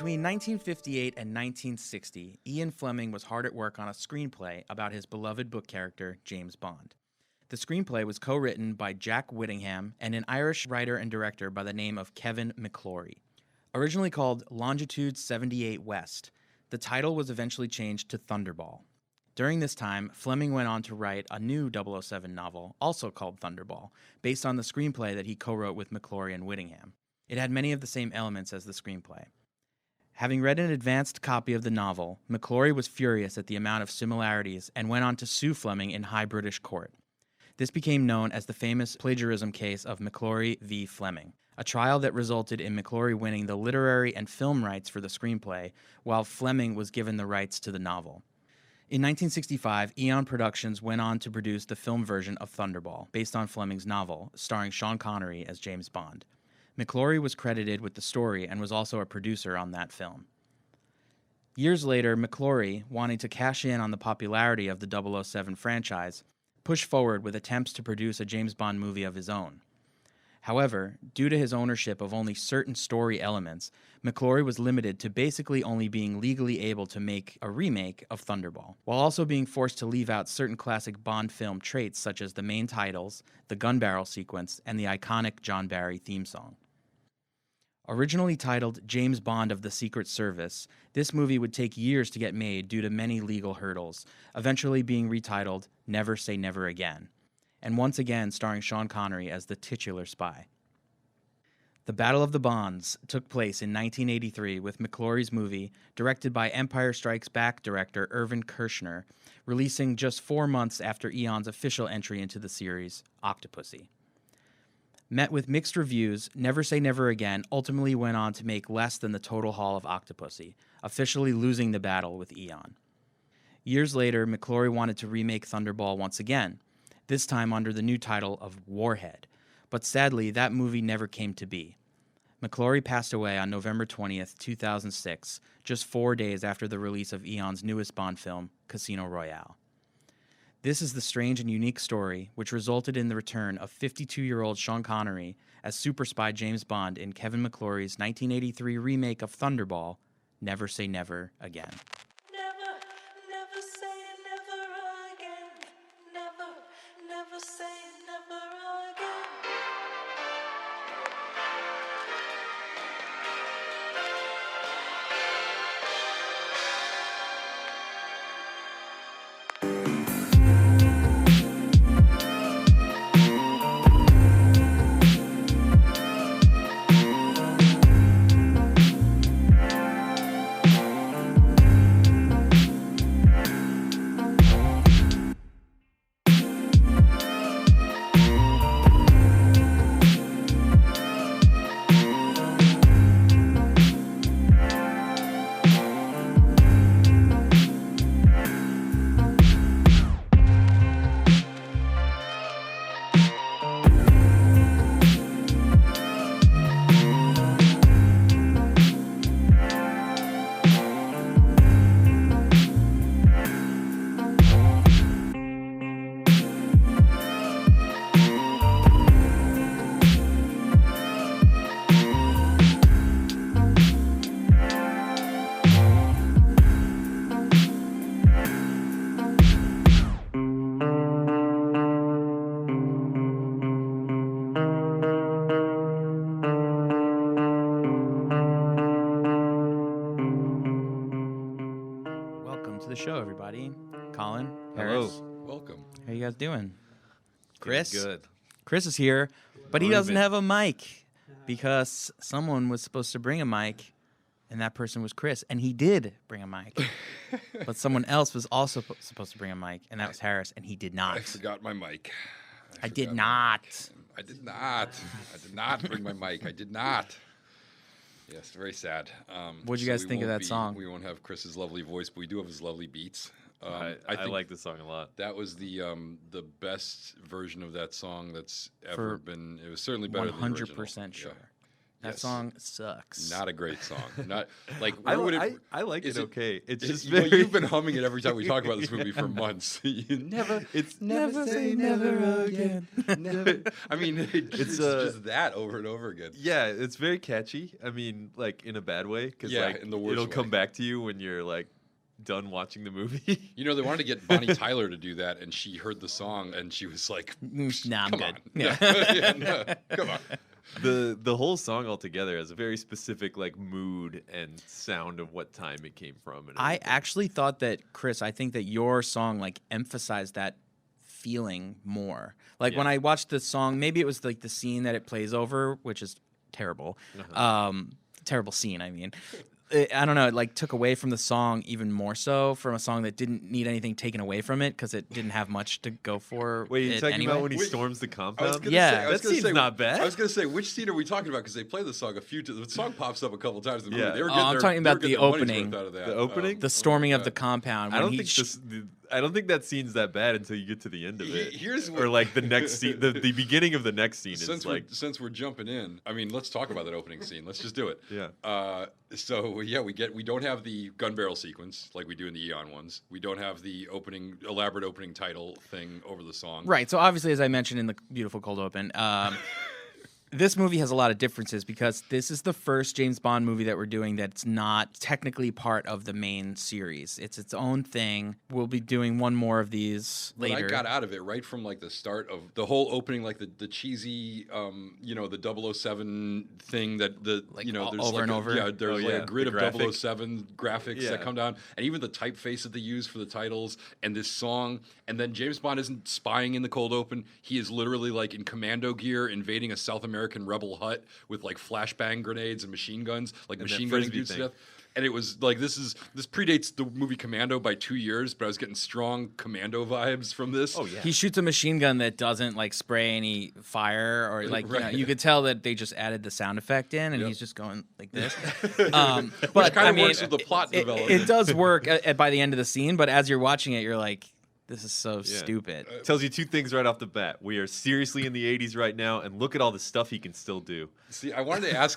Between 1958 and 1960, Ian Fleming was hard at work on a screenplay about his beloved book character, James Bond. The screenplay was co-written by Jack Whittingham and an Irish writer and director by the name of Kevin McClory. Originally called Longitude 78 West, the title was eventually changed to Thunderball. During this time, Fleming went on to write a new 007 novel, also called Thunderball, based on the screenplay that he co-wrote with McClory and Whittingham. It had many of the same elements as the screenplay. Having read an advanced copy of the novel, McClory was furious at the amount of similarities and went on to sue Fleming in high British court. This became known as the famous plagiarism case of McClory v. Fleming, a trial that resulted in McClory winning the literary and film rights for the screenplay, while Fleming was given the rights to the novel. In 1965, Eon Productions went on to produce the film version of Thunderball, based on Fleming's novel, starring Sean Connery as James Bond. McClory was credited with the story and was also a producer on that film. Years later, McClory, wanting to cash in on the popularity of the 007 franchise, pushed forward with attempts to produce a James Bond movie of his own. However, due to his ownership of only certain story elements, McClory was limited to basically only being legally able to make a remake of Thunderball, while also being forced to leave out certain classic Bond film traits such as the main titles, the gun barrel sequence, and the iconic John Barry theme song. Originally titled James Bond of the Secret Service, this movie would take years to get made due to many legal hurdles, eventually being retitled Never Say Never Again, and once again starring Sean Connery as the titular spy. The Battle of the Bonds took place in 1983 with McClory's movie, directed by Empire Strikes Back director Irvin Kershner, releasing just 4 months after Eon's official entry into the series, Octopussy. Met with mixed reviews, Never Say Never Again ultimately went on to make less than the total haul of Octopussy, officially losing the battle with Eon. Years later, McClory wanted to remake Thunderball once again, this time under the new title of Warhead, but sadly that movie never came to be. McClory passed away on November 20th, 2006, just 4 days after the release of Eon's newest Bond film, Casino Royale. This is the strange and unique story which resulted in the return of 52-year-old Sean Connery as super spy James Bond in Kevin McClory's 1983 remake of Thunderball, Never Say Never Again. Never, never say never again. Never, never say never again. Show, everybody. Colin, Hello. Harris. Welcome. How you guys doing? Chris? Good. Chris is here, but he doesn't have a mic because someone was supposed to bring a mic, and that person was Chris, and he did bring a mic. But someone else was also supposed to bring a mic, and that was Harris, and he did not. I forgot my mic. I did not. I did not. I did not bring my mic. I did not. Yes, very sad. What'd you guys think of that song? We won't have Chris's lovely voice, but we do have his lovely beats. I think like the song a lot. That was the best version of that song that's ever been. It was certainly better than the original. 100% sure. Yeah. That Yes. song sucks. Not a great song. Not like I, where would I, it, I like is it okay. It's is- just you know, very. you've been humming it every time we talk about this movie for months. You never, It's Never say never again. never. I mean, it's uh, just that over and over again. Yeah, it's very catchy. I mean, like in a bad way, because Yeah, like in the worst it'll way. come back to you when you're like done watching the movie. You know, they wanted to get Bonnie Tyler to do that, and she heard the song, and she was like, Nah, I'm "Come good. on, Yeah. Yeah, no, come on." The whole song altogether has a very specific like mood and sound of what time it came from. And I everything. actually thought that, Chris, I think that your song like emphasized that feeling more. Like Yeah. when I watched the song, maybe it was like the scene that it plays over, which is terrible. Terrible scene, I mean. I don't know, it like took away from the song even more so, from a song that didn't need anything taken away from it because it didn't have much to go for. Wait, you're it talking anyway. about when he Wait, storms the I was compound? gonna Yeah. say, I was That gonna scene's say, not bad. I was gonna say, which scene are we talking about? Because they play the song a few. The song pops up a couple times in the movie. Yeah. They were Oh, getting I'm their- talking they were about the getting their money's opening. worth out of that. The opening? The storming my of the God. compound. I when don't he think sh- I don't think that scene's that bad until you get to the end of it. Here's or what- like the next scene, the beginning of the next scene Since is like since we're jumping in, I mean, let's talk about that opening scene. Let's just do it. yeah. So yeah, we don't have the gun barrel sequence like we do in the Eon ones. We don't have the elaborate opening title thing over the song. Right. So obviously, as I mentioned in the beautiful cold open, this movie has a lot of differences because this is the first James Bond movie that we're doing that's not technically part of the main series. It's its own thing. We'll be doing one more of these What later. I got out of it right from like the start of the whole opening, like the cheesy, the 007 thing that Like there's over like and a, over? Yeah, there's Oh, like yeah, a grid the of graphic. 007 graphics Yeah. that come down, and even the typeface that they use for the titles and this song. And then James Bond isn't spying in the cold open. He is literally like in commando gear invading a South American rebel hut with like flashbang grenades and machine guns, like And that machine gunning frisbee dudes to thing. death. And it was like this predates the movie Commando by 2 years, but I was getting strong Commando vibes from this. Oh yeah. He shoots a machine gun that doesn't like spray any fire or like Right. you could tell that they just added the sound effect in and Yep. he's just going like this. Which But kind I of mean, works with the plot development. it does work by the end of the scene, but as you're watching it, you're like, this is so Yeah. stupid. Tells you two things right off the bat. We are seriously in the 80s right now, and look at all the stuff he can still do. See, I wanted to ask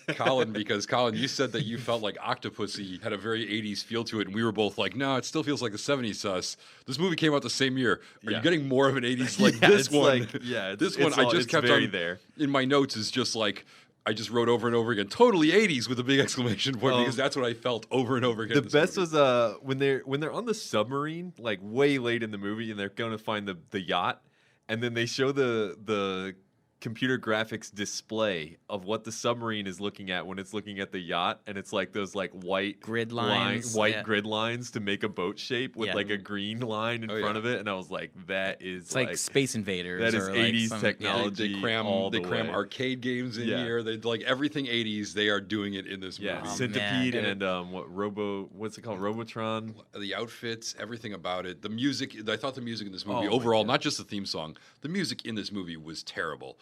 Colin because Colin, you said that you felt like Octopussy had a very 80s feel to it, and we were both like, no, it still feels like the 70s to us. This movie came out the same year. Are Yeah. you getting more of an 80s like Yeah, this it's one? like- yeah, this it's one I all- just it's kept very on there. in my notes is just like. I just wrote over and over again, totally 80s with a big exclamation point because that's what I felt over and over again. The in this best movie. was when they're on the submarine, like way late in the movie, and they're going to find the yacht, and then they show the computer graphics display of what the submarine is looking at when it's looking at the yacht, and it's like those like white Grid lines, yeah. grid lines to make a boat shape with Yeah. like a green line in Oh, front yeah. of it, and I was like, that is It's like Space Invaders. that is or like 80s some- technology. They cram all the way. arcade games in Yeah. here. They like everything 80s. They are doing it in this Yeah, movie. Centipede man. and what's it called, Robotron? The outfits, everything about it, the music. I thought the music in this movie Oh, my overall, God. not just the theme song, the music in this movie was terrible.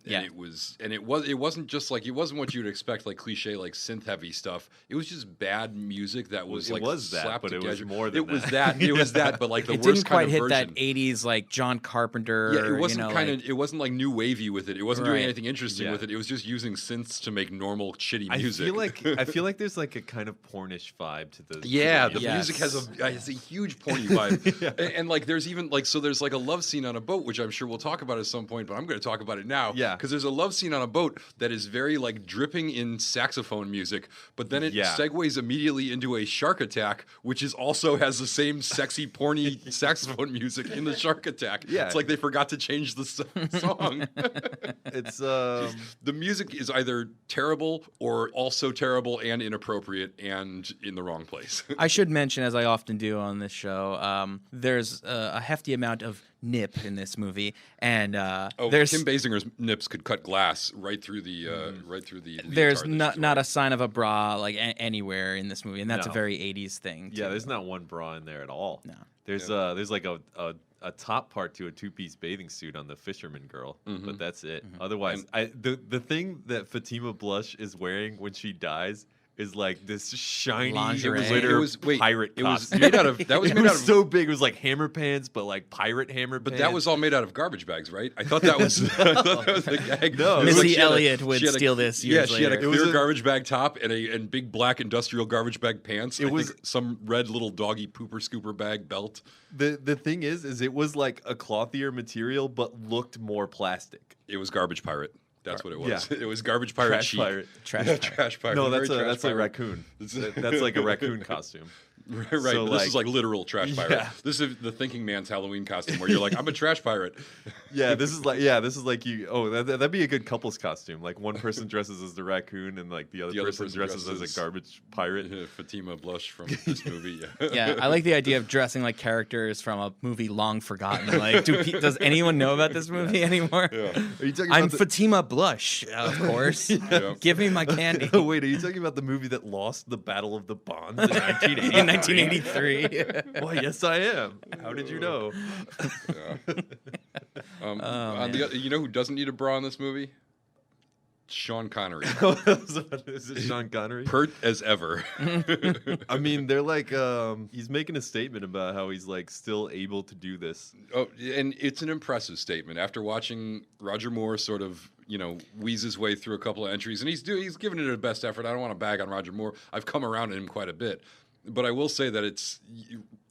Yeah. And it wasn't just like it wasn't what you'd expect, like cliche, like synth heavy stuff. It was just bad music that was it like was that, slapped but it was together. more than it was that. It was that, but like the It worst didn't quite kind of hit version. that 80s like John Carpenter. Yeah, it wasn't like, it wasn't like new wavy with it. It wasn't doing Right. anything interesting Yeah. with it. It was just using synths to make normal shitty I music. feel like there's like a kind of pornish vibe to the Yeah, to the Yes. music has a huge porny vibe, and like there's even like there's like a love scene on a boat, which I'm sure we'll talk about at some point, but I'm going to talk about it now. Yeah. because there's a love scene on a boat that is very like dripping in saxophone music, but then it Yeah. segues immediately into a shark attack, which is also has the same sexy porny saxophone music in the shark attack. Yeah. it's like they forgot to change the song. It's The music is either terrible or also terrible and inappropriate and in the wrong place. I should mention, as I often do on this show, there's a hefty amount of nip in this movie, and there's Kim Basinger's nips could cut glass right through the there's leotard that she's not a wearing. sign of a bra like anywhere in this movie, and that's a No. very 80s thing. yeah, too. there's not one bra in there at all. No. There's like a top part to a two-piece bathing suit on the fisherman girl, but that's it. Otherwise, the thing that Fatima Blush is wearing when she dies is like this shiny Lingerie. glitter Wait, pirate it was costume. made out of that was It made out was of so big. It was like hammer pants, but like pirate hammer But pants. that was all made out of garbage bags, right? I thought that was, I thought that was the gag. No, It was Missy she had a- Elliott would she had a- steal this Yeah, years she had a later. It was clear a- garbage bag top and big black industrial garbage bag pants. It I was- think some red little doggy pooper scooper bag belt. The thing is it was like a clothier material, but looked more plastic. It was garbage pirate. That's what it was. Yeah. It was garbage pirate Trash chic. pirate. Trash Yeah, pirate. trash pirate. No, Very trash that's a pirate. raccoon. That's like a raccoon costume. Right, So, but this is like literal trash pirate. Yeah. This is the thinking man's Halloween costume where you're like, I'm a trash pirate. This is like you. Oh, that'd be a good couple's costume. Like one person dresses as the raccoon, and like the other person dresses as a garbage pirate. Fatima Blush from this movie. Yeah, I like the idea of dressing like characters from a movie long forgotten. Like, does anyone know about this movie anymore? Yeah. Are you talking I'm about Fatima Blush, of course. Yeah. Give me my candy. Wait, are you talking about the movie that lost the Battle of the Bonds in 1980? In 1983. Why, yes, I am. How did you know? Yeah. You know who doesn't need a bra in this movie? Sean Connery. Is it Sean Connery? Pert as ever. I mean, they're like, he's making a statement about how he's like still able to do this. Oh, and it's an impressive statement. After watching Roger Moore sort of, wheeze his way through a couple of entries, and he's giving it a best effort. I don't want to bag on Roger Moore. I've come around on him quite a bit. But I will say that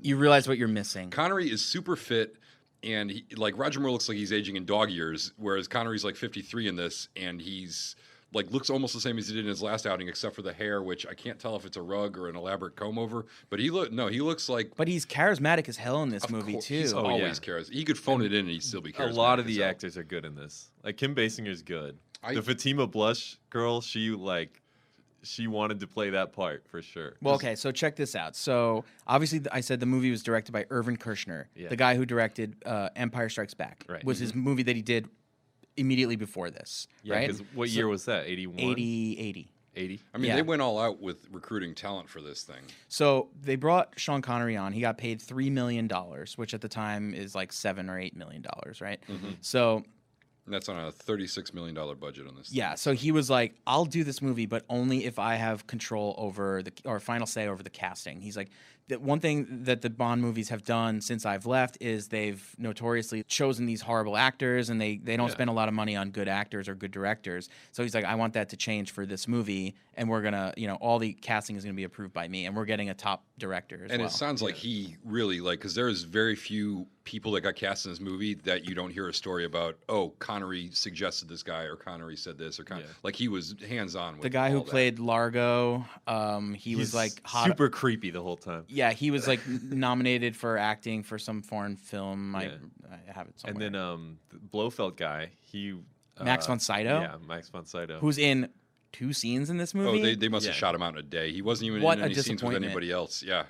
You realize what you're missing. Connery is super fit, and Roger Moore looks like he's aging in dog years, whereas Connery's like 53 in this, and he's looks almost the same as he did in his last outing, except for the hair, which I can't tell if it's a rug or an elaborate comb over. But he looks like. But he's charismatic as hell in this Of movie course, too. He's always charismatic. He could phone it in and he'd still be A charismatic. lot of as the hell. actors are good in this. Like Kim Basinger's good. I- The Fatima Blush girl, she wanted to play that part for sure. Well, okay, so check this out. So obviously, I said the movie was directed by Irvin Kershner, Yeah. the guy who directed Empire Strikes Back. Right. Was his movie that he did immediately before this, Yeah, right? 'cause what year was that? 81? 80. 80? I mean, Yeah. they went all out with recruiting talent for this thing. So they brought Sean Connery on. He got paid $3 million, which at the time is like $7 or $8 million, right? So And that's on a $36 million budget on this. yeah, so he was like, "I'll do this movie, but only if I have control over or final say over the casting." He's like, "The one thing that the Bond movies have done since I've left is they've notoriously chosen these horrible actors, and they don't spend a lot of money on good actors or good directors." So he's like, "I want that to change for this movie, and we're gonna, all the casting is gonna be approved by me, and we're getting a top director as And well." it sounds like he really because there's very few people that got cast in this movie that you don't hear a story about. Oh, Connery suggested this guy, or Connery said this, or like he was hands on with the guy who all that. played Largo, he was He's like hot. super creepy the whole time. Yeah, he was like nominated for acting for some foreign film. Yeah. I have it somewhere. And then the Blofeld guy, he Max von Sydow? Yeah, Max von Sydow. who's in 2 scenes in this movie. Oh, they must have Yeah. shot him out in a day. He wasn't even What in a any scenes with disappointment. anybody else. Yeah.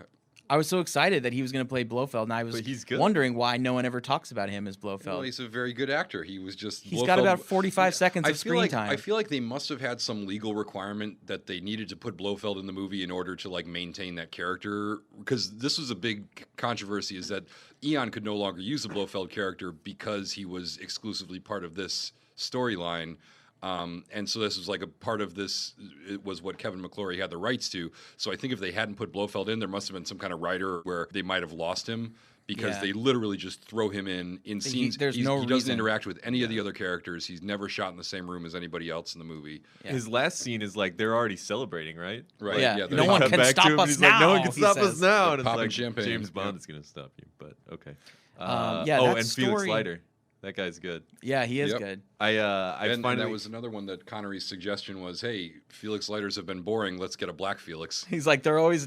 I was so excited that he was going to play Blofeld, and I was But he's good. wondering why no one ever talks about him as Blofeld. Well, he's a very good actor. He was just. He's got about 45 seconds I of feel screen like, time. I feel like they must have had some legal requirement that they needed to put Blofeld in the movie in order to maintain that character. Because this was a big controversy: is that Eon could no longer use the Blofeld character because he was exclusively part of this storyline. And so this was a part of this. It was what Kevin McClory had the rights to. So I think if they hadn't put Blofeld in, there must have been some kind of writer where they might have lost him because Yeah. they literally just throw him in scenes. there's He no doesn't reason. interact with any of the other characters. He's never shot in the same room as anybody else in the movie. Yeah. His last scene is they're already celebrating, right? Right. Yeah. Yeah. No they're one Cut can back to stop him, and us he's like, no one now, can he stop us says. now. They're And it's popping like, champagne. James Bond Yeah. is going to stop you, but okay. yeah, that and Felix story- Leiter. That guy's good. Yeah, he is Yep. good. I And finally that was another one that Connery's suggestion was, hey, Felix Leiters have been boring. Let's get a black Felix. He's like, they're always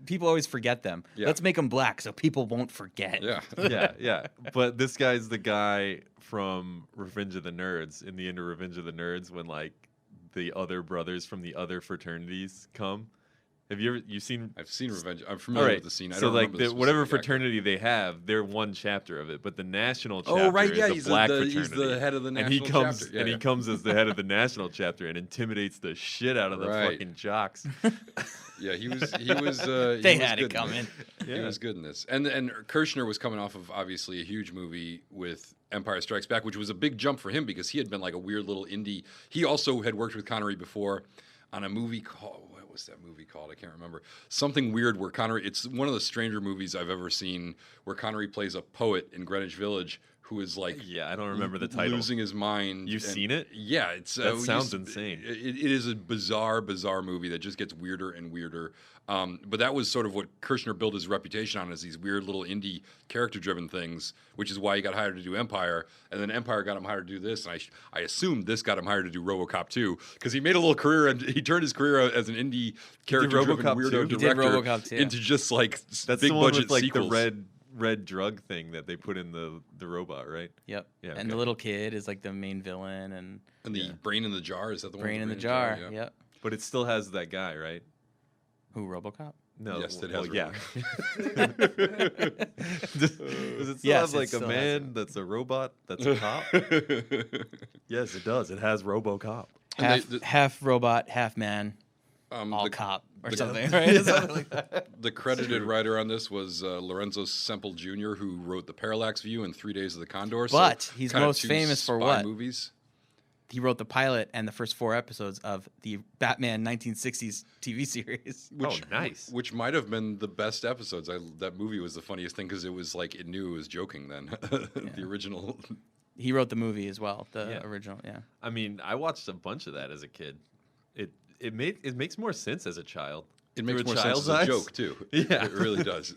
people always forget them. Yeah. Let's make them black so people won't forget. Yeah. yeah. But this guy's the guy from Revenge of the Nerds. In the end of Revenge of the Nerds, when the other brothers from the other fraternities come. Have you seen? I've seen Revenge. I'm All familiar right. with the scene. I So don't remember the whatever specific actor. fraternity they have, they're one chapter of it. But the national chapter Oh, right. Yeah. is He's a black the fraternity. he's the head of the and national he comes chapter. Yeah, and yeah. he comes as the head of the national chapter and intimidates the shit out of the Right. fucking jocks. Yeah, he was. They he was had it good in coming. this. He was good in this, and Kershner was coming off of obviously a huge movie with Empire Strikes Back, which was a big jump for him because he had been a weird little indie. He also had worked with Connery before on a movie called was that movie called? I can't remember. Something weird where Connery. It's one of the stranger movies I've ever seen where Connery plays a poet in Greenwich Village who is like, Yeah, I don't remember the title. losing his mind. You've seen it? Yeah, it's That sounds insane. It is a bizarre movie that just gets weirder and weirder. But that was sort of what Kirshner built his reputation on, is these weird little indie character-driven things, which is why he got hired to do Empire, and then Empire got him hired to do this, and I assume this got him hired to do RoboCop 2, because he made a little career, and he turned his career as an indie character-driven RoboCop weirdo 2? He did director RoboCop 2. into just like That's big the one budget with like sequels. the red drug thing that they put in the robot, right? Yep. Yeah, And the okay. little kid is like the main villain, and And the Brain in the Jar, is that the one? Brain with in the Brain jar. Yeah. Yep. But it still has that guy, right? Who, RoboCop? No. Yes, it well, has yeah. Does it still Yes, have it like a still has man that's a robot that's a cop? Yes, it does. It has RoboCop. And Half, they- the- half robot, half man, all the- cop, or the- something, right? Something like that. The credited writer on this was Lorenzo Semple Jr., who wrote The Parallax View and 3 Days of the Condor. But he's kinda most two famous for spy what? movies. He wrote the pilot and the first 4 episodes of the Batman 1960s TV series. Which, nice. Which might have been the best episodes. That movie was the funniest thing because it was like it knew it was joking then. The original. He wrote the movie as well, the Yeah. original, yeah. I mean, I watched a bunch of that as a kid. It makes more sense as a child. It makes Through more sense as child's a eyes? joke too. Yeah. It really does.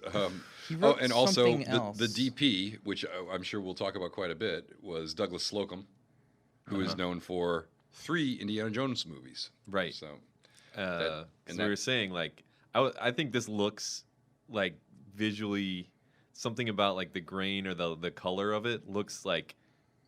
He wrote and also something the else. DP, which I'm sure we'll talk about quite a bit, was Douglas Slocum, who is known for 3 Indiana Jones movies. Right. So So and we that- were saying, like, I think this looks like visually something about like the grain or the color of it looks like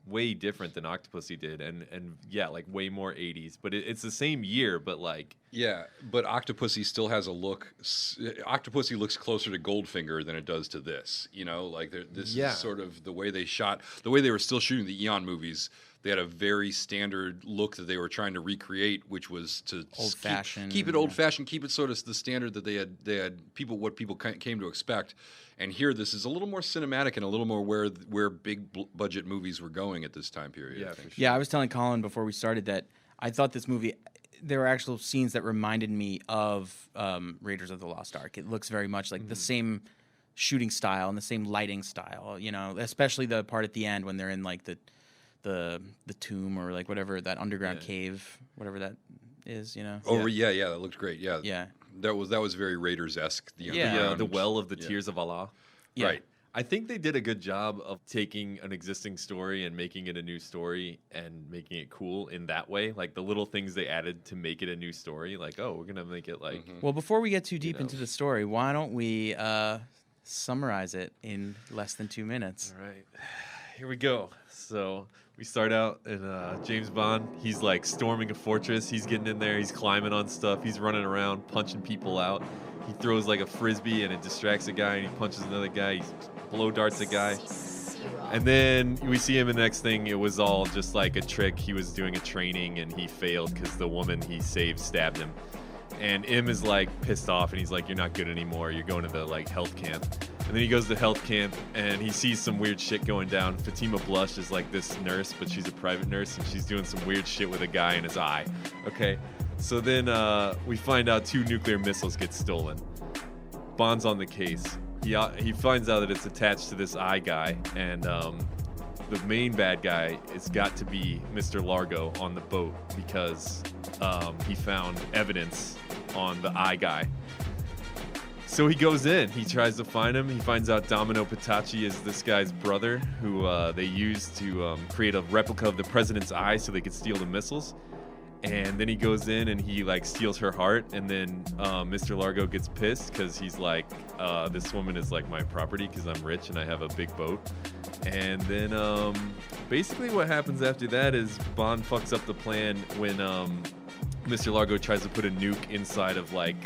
way different than Octopussy did, and yeah, like way more 80s. But it's the same year, but like yeah, but Octopussy still has a look. Octopussy looks closer to Goldfinger than it does to this. You know, like this Yeah. is sort of the way they shot, the way they were still shooting the Eon movies. They had a very standard look that they were trying to recreate, which was to Old-fashioned, keep it yeah. old-fashioned, keep it sort of the standard that they had what people came to expect. And here, this is a little more cinematic and a little more where big budget movies were going at this time period. I think. Yeah, I was telling Colin before we started that I thought this movie, there were actual scenes that reminded me of Raiders of the Lost Ark. It looks very much like the same shooting style and the same lighting style, you know, especially the part at the end when they're in like the tomb or like whatever, that underground cave, whatever that is, you know. Oh yeah, that looked great. Yeah, Yeah. that was very Raiders-esque. The Yeah. underground. the well of the Tears of Allah. Yeah. Right. I think they did a good job of taking an existing story and making it a new story and making it cool in that way. Like the little things they added to make it a new story. Like, oh, we're gonna make it like Well, before we get too deep know. into the story, why don't we summarize it in less than 2 minutes? All right, here we go. So we start out in James Bond. He's like storming a fortress. He's getting in there. He's climbing on stuff. He's running around, punching people out. He throws like a frisbee and it distracts a guy, and he punches another guy. He blow darts a guy. And then we see him in the next thing. It was all just like a trick. He was doing a training and he failed because the woman he saved stabbed him. And Im is like pissed off and he's like, "You're not good anymore. You're going to the like health camp." And then he goes to health camp and he sees some weird shit going down. Fatima Blush is like this nurse, but she's a private nurse and she's doing some weird shit with a guy in his eye. Okay. So then we find out 2 nuclear missiles get stolen. Bond's on the case. He finds out that it's attached to this eye guy, and the main bad guy has got to be Mr. Largo on the boat because he found evidence on the eye guy. So he goes in. He tries to find him. He finds out Domino Patachi is this guy's brother who they used to create a replica of the president's eye so they could steal the missiles. And then he goes in and he like steals her heart, and then Mr. Largo gets pissed because he's like, this woman is like my property because I'm rich and I have a big boat. And then basically what happens after that is Bond fucks up the plan when Mr. Largo tries to put a nuke inside of like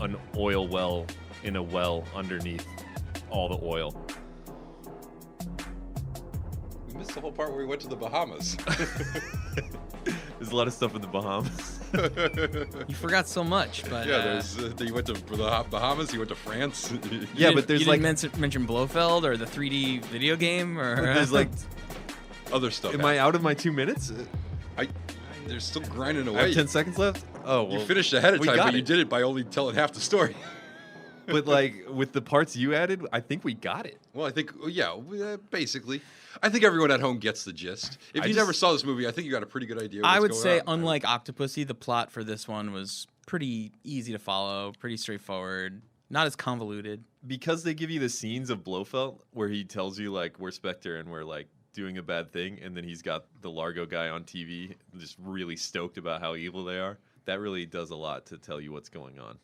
an oil well in a well underneath all the oil. We missed the whole part where we went to the Bahamas. There's a lot of stuff in the Bahamas. You forgot so much, but Yeah, you went to the Bahamas. You went to France. Yeah, but there's you like didn't mention Blofeld or the 3D video game, or there's like. other stuff. Am I out of my 2 minutes? They're still grinding I away. have 10 seconds left. Oh, well, You finished ahead of we time, got but you it. did it by only telling half the story. But like with the parts you added, I think we got it. Well, I think, basically. I think everyone at home gets the gist. If you never saw this movie, I think you got a pretty good idea. I would what's say, going on. unlike Octopussy, the plot for this one was pretty easy to follow, pretty straightforward, not as convoluted. Because they give you the scenes of Blofeld where he tells you like we're Spectre and we're like doing a bad thing, and then he's got the Largo guy on TV just really stoked about how evil they are. That really does a lot to tell you what's going on.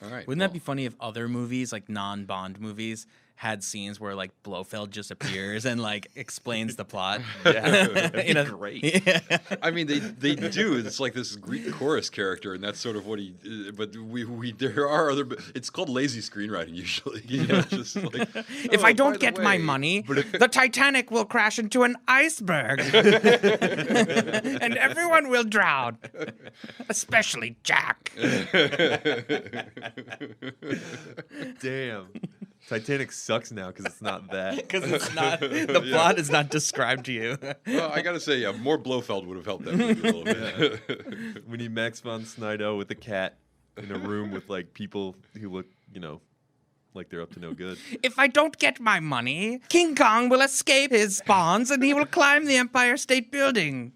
All right. Wouldn't that be funny if other movies, like non-Bond movies, had scenes where like Blofeld just appears and like explains the plot? Yeah, that'd be In a- great. Yeah. I mean, they do. It's like this Greek chorus character, and that's sort of what he. But we there are other. It's called lazy screenwriting usually. You know, just like If "Oh, I by don't the get my way." money, the Titanic will crash into an iceberg, and everyone will drown, especially Jack. Damn. Titanic sucks now because it's not that. Because it's not the plot is not described to you. Well, I gotta say, yeah, more Blofeld would have helped that movie a little bit. We need Max von Sydow with a cat in a room with like people who look, like they're up to no good. If I don't get my money, King Kong will escape his bonds and he will climb the Empire State Building.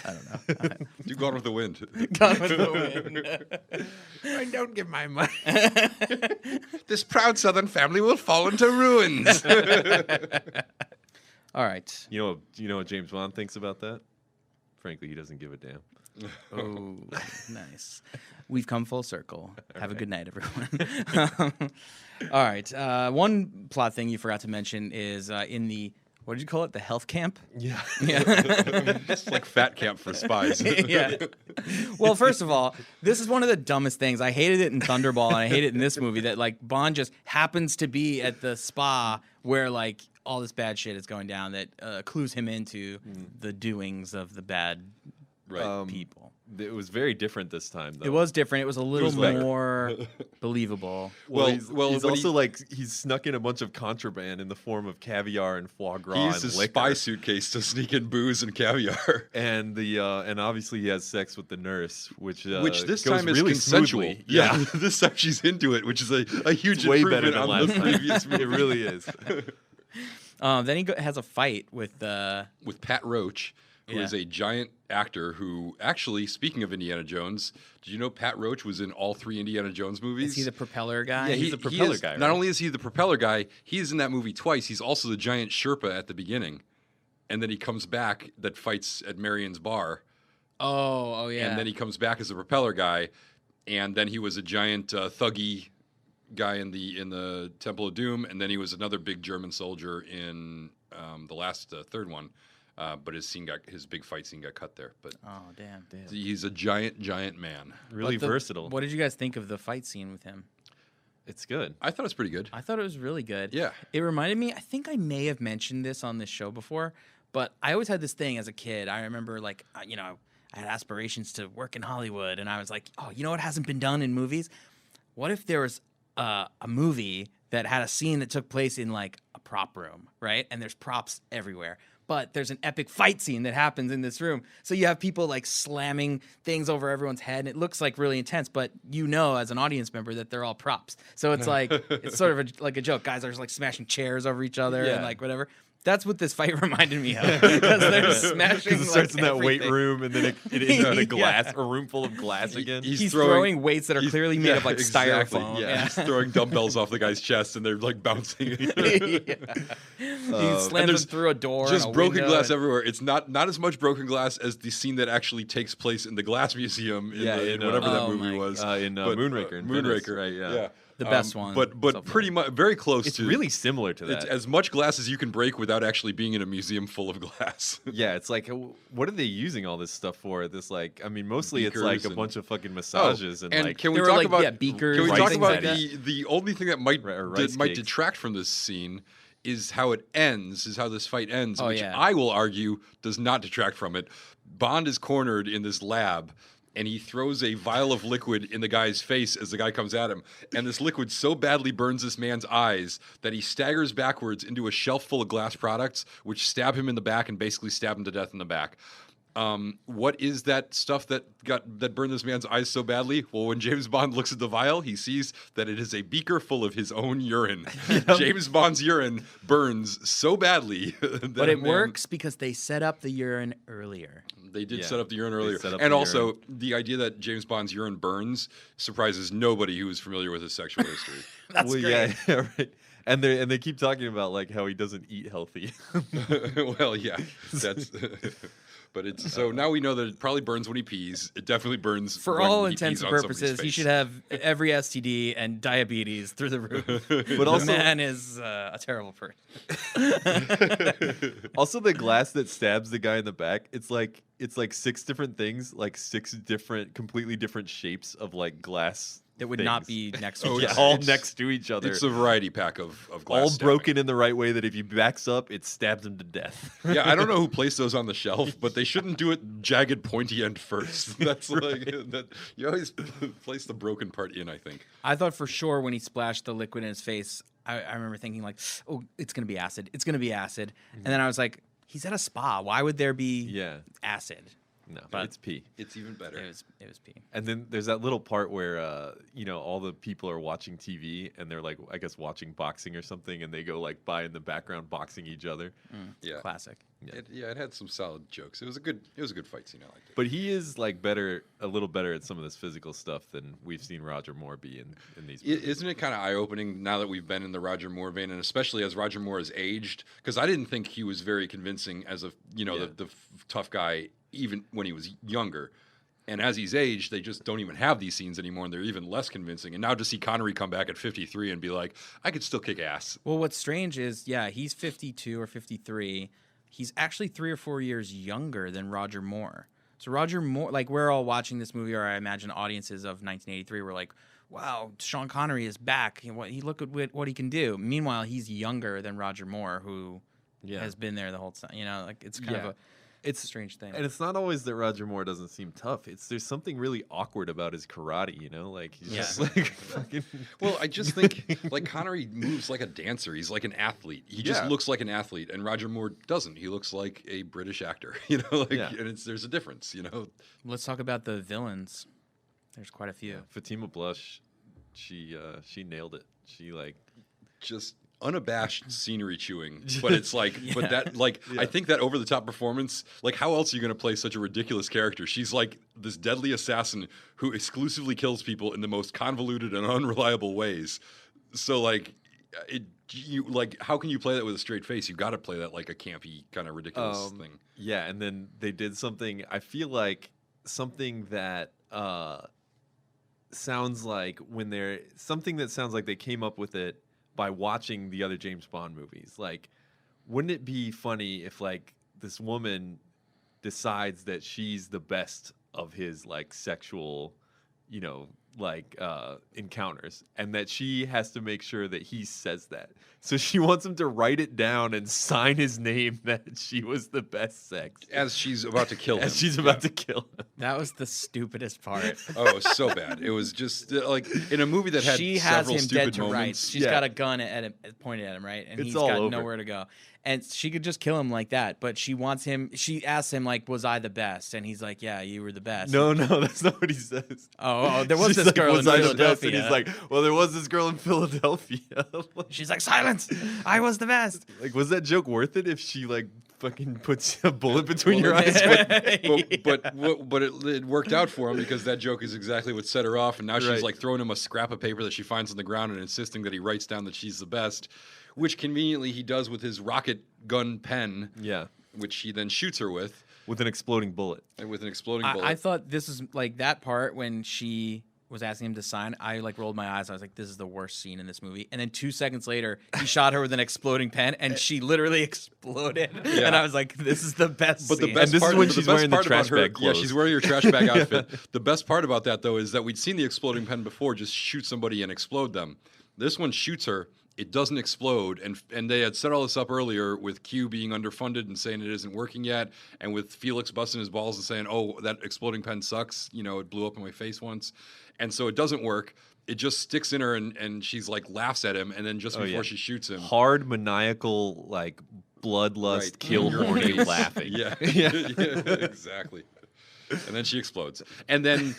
I don't know. Do Gone with the Wind. Gone with the wind. I don't get my money. This proud Southern family will fall into ruins. All right. You know what James Bond thinks about that? Frankly, he doesn't give a damn. Oh, nice. We've come full circle. Have a good night, everyone. All right. One plot thing you forgot to mention is in the, what did you call it? The health camp? Yeah. Yeah. It's like fat camp for spies. Yeah. Well, first of all, this is one of the dumbest things. I hated it in Thunderball, and I hate it in this movie that like Bond just happens to be at the spa where like all this bad shit is going down that clues him into the doings of the bad Right. people. It was very different this time, though. It was different. It was a little was better. more believable. Well, Well, he's when also he- like he's snuck in a bunch of contraband in the form of caviar and foie gras He and used his liquor. spy suitcase to sneak in booze and caviar. And and obviously he has sex with the nurse, which This goes time is really consensual. smoothly. Yeah, this time she's into it, which is a huge It's way better improvement than on last the time. previous movie. It really is. Then he has a fight with With Pat Roach, who Yeah. is a giant actor who actually, speaking of Indiana Jones, did you know Pat Roach was in all 3 Indiana Jones movies? is he the propeller guy? Yeah, he's the propeller is, guy, Not right? only is he the propeller guy, he is in that movie twice. He's also the giant Sherpa at the beginning. And then he comes back that fights at Marion's bar. Oh yeah. And then he comes back as a propeller guy. And then he was a giant thuggy guy in the Temple of Doom. And then he was another big German soldier in the last third one. But his big fight scene got cut there. But Oh damn. he's a giant man. Really But versatile. What did you guys think of the fight scene with him? It's good. I thought it was pretty good. I thought it was really good. Yeah. It reminded me, I think I may have mentioned this on this show before, but I always had this thing as a kid. I remember, like, I had aspirations to work in Hollywood, and I was like, oh, you know what hasn't been done in movies? What if there was a movie that had a scene that took place in, like, a prop room, right? And there's props everywhere. But there's an epic fight scene that happens in this room. So you have people like slamming things over everyone's head. And it looks like really intense, but as an audience member that they're all props. So it's like, it's sort of like a joke. Guys are just like smashing chairs over each other and Yeah. like whatever. That's what this fight reminded me of. Because they're smashing Because it starts like, in that weight everything. room and then it ends in a glass, Yeah. a room full of glass again. He's throwing weights that are he's- clearly made of like exactly, styrofoam. Yeah. He's throwing dumbbells off the guy's chest and they're like bouncing. He slams them there's through a door. Just and a broken window glass and- everywhere. It's not as much broken glass as the scene that actually takes place in the glass museum in, in, whatever that oh movie my was. in Moonraker. In Venice, Moonraker, right? Yeah. The best one But so pretty far. much very close It's to. really similar to It's that. as much glass as you can break without actually being in a museum full of glass. Yeah, it's like, what are they using all this stuff for? Mostly it's like Beakers a and- bunch of fucking massages and like. can we There were, talk like, about yeah, beakers Can we and talk things about like the only thing that might rice might cakes. detract from this scene is how it ends, is how this fight ends, Oh, which yeah. I will argue does not detract from it. Bond is cornered in this lab. And he throws a vial of liquid in the guy's face as the guy comes at him. And this liquid so badly burns this man's eyes that he staggers backwards into a shelf full of glass products, which stab him in the back and basically stab him to death in the back. What is that stuff that burned this man's eyes so badly? Well, when James Bond looks at the vial, he sees that it is a beaker full of his own urine. James Bond's urine burns so badly. But it works because they set up the urine earlier. They did set up the urine earlier. set up And the also, urine. the idea that James Bond's urine burns surprises nobody who is familiar with his sexual history. That's great. Yeah, right. And they keep talking about like how he doesn't eat healthy. Well, yeah, that's. But it's so now we know that it probably burns when he pees. It definitely burns For when all he intents pees and on somebody's purposes, he face. should have every STD and diabetes through the roof. But also, The man is a terrible person. also the glass that stabs the guy in the back, it's like 6 different things, like 6 different, completely different shapes of like glass. That would not things. be next to Oh, each yeah. other. all it's- next to each other. It's a variety pack of glass. All stabbing. broken in the right way that if he backs up, it stabs him to death. Yeah, I don't know who placed those on the shelf, but they shouldn't do it jagged, pointy end first. That's like that. You always place the broken part in. I think. I thought for sure when he splashed the liquid in his face, I remember thinking like, oh, it's going to be acid. It's going to be acid. And then I was like, he's at a spa. Why would there be Yeah. acid? No, But- it's pee. It's even better. It was pee. And then there's that little part where all the people are watching TV and they're like, I guess watching boxing or something, and they go like by in the background boxing each other. Yeah. Classic. It had some solid jokes. It was a good fight scene. I liked it. But he is like a little better at some of this physical stuff than we've seen Roger Moore be in these movies. Isn't it kind of eye-opening now that we've been in the Roger Moore vein, and especially as Roger Moore has aged? Because I didn't think he was very convincing as a the tough guy even when he was younger. And as he's aged, they just don't even have these scenes anymore, and they're even less convincing. And now to see Connery come back at 53 and be like, I could still kick ass. Well, what's strange is, he's 52 or 53. He's actually 3 or 4 years younger than Roger Moore. So Roger Moore, like we're all watching this movie, or I imagine audiences of 1983 were like, wow, Sean Connery is back. Look at what he can do. Meanwhile, he's younger than Roger Moore, who has been there the whole time. It's kind of it's a strange thing. And it's not always that Roger Moore doesn't seem tough. There's something really awkward about his karate, like he's just like fucking. Well, I just think like Connery moves like a dancer. He's like an athlete. He just looks like an athlete, and Roger Moore doesn't. He looks like a British actor. And there's a difference. Let's talk about the villains. There's quite a few. Fatima Blush, she nailed it. She like just unabashed scenery chewing, but it's like, but that like, I think that over the top performance, like, how else are you going to play such a ridiculous character? She's like this deadly assassin who exclusively kills people in the most convoluted and unreliable ways. So like, how can you play that with a straight face? You got to play that like a campy kind of ridiculous thing. Yeah, and then they did something. I feel like something that sounds like something that sounds like they came up with it by watching the other James Bond movies. Like, wouldn't it be funny if like this woman decides that she's the best of his like sexual, encounters, and that she has to make sure that he says that. So she wants him to write it down and sign his name that she was the best sex. As she's about to kill him. As she's about to kill him. That was the stupidest part. Oh, it was so bad. It was just like in a movie that had She has several him stupid dead to moments. rights. She's got a gun pointed at him, right? And It's he's all got over. nowhere to go. And she could just kill him like that, but she asks him like, was I the best? And he's like, yeah, you were the best. No, that's not what he says. Oh, there was She's this like, girl in "Was I the best?" And Philadelphia. he's like, well, there was this girl in Philadelphia. She's like, silence! I was the best. Like, was that joke worth it if she like fucking puts a bullet between Well, your eyes? But it worked out for him because that joke is exactly what set her off, and now she's Right. like throwing him a scrap of paper that she finds on the ground and insisting that he writes down that she's the best, which conveniently he does with his rocket gun pen, Yeah, which he then shoots her with with an exploding bullet. with an exploding bullet. I thought this was like that part when she was asking him to sign. I like rolled my eyes. I was like, this is the worst scene in this movie. And then 2 seconds later, he shot her with an exploding pen, and she literally exploded. Yeah. And I was like, this is the best But the scene. best And this is part, when the she's best wearing the part about trash her, bag yeah, clothes. she's wearing her trash bag outfit. The best part about that, though, is that we'd seen the exploding pen before just shoot somebody and explode them. This one shoots her. It doesn't explode, and they had set all this up earlier with Q being underfunded and saying it isn't working yet, and with Felix busting his balls and saying, "Oh, that exploding pen sucks," it blew up in my face once, and so it doesn't work. It just sticks in her, and she's like laughs at him, and then just before she shoots him, Hard maniacal like bloodlust, Right. kill Your horny face. laughing. Yeah. Yeah, exactly. And then she explodes. And then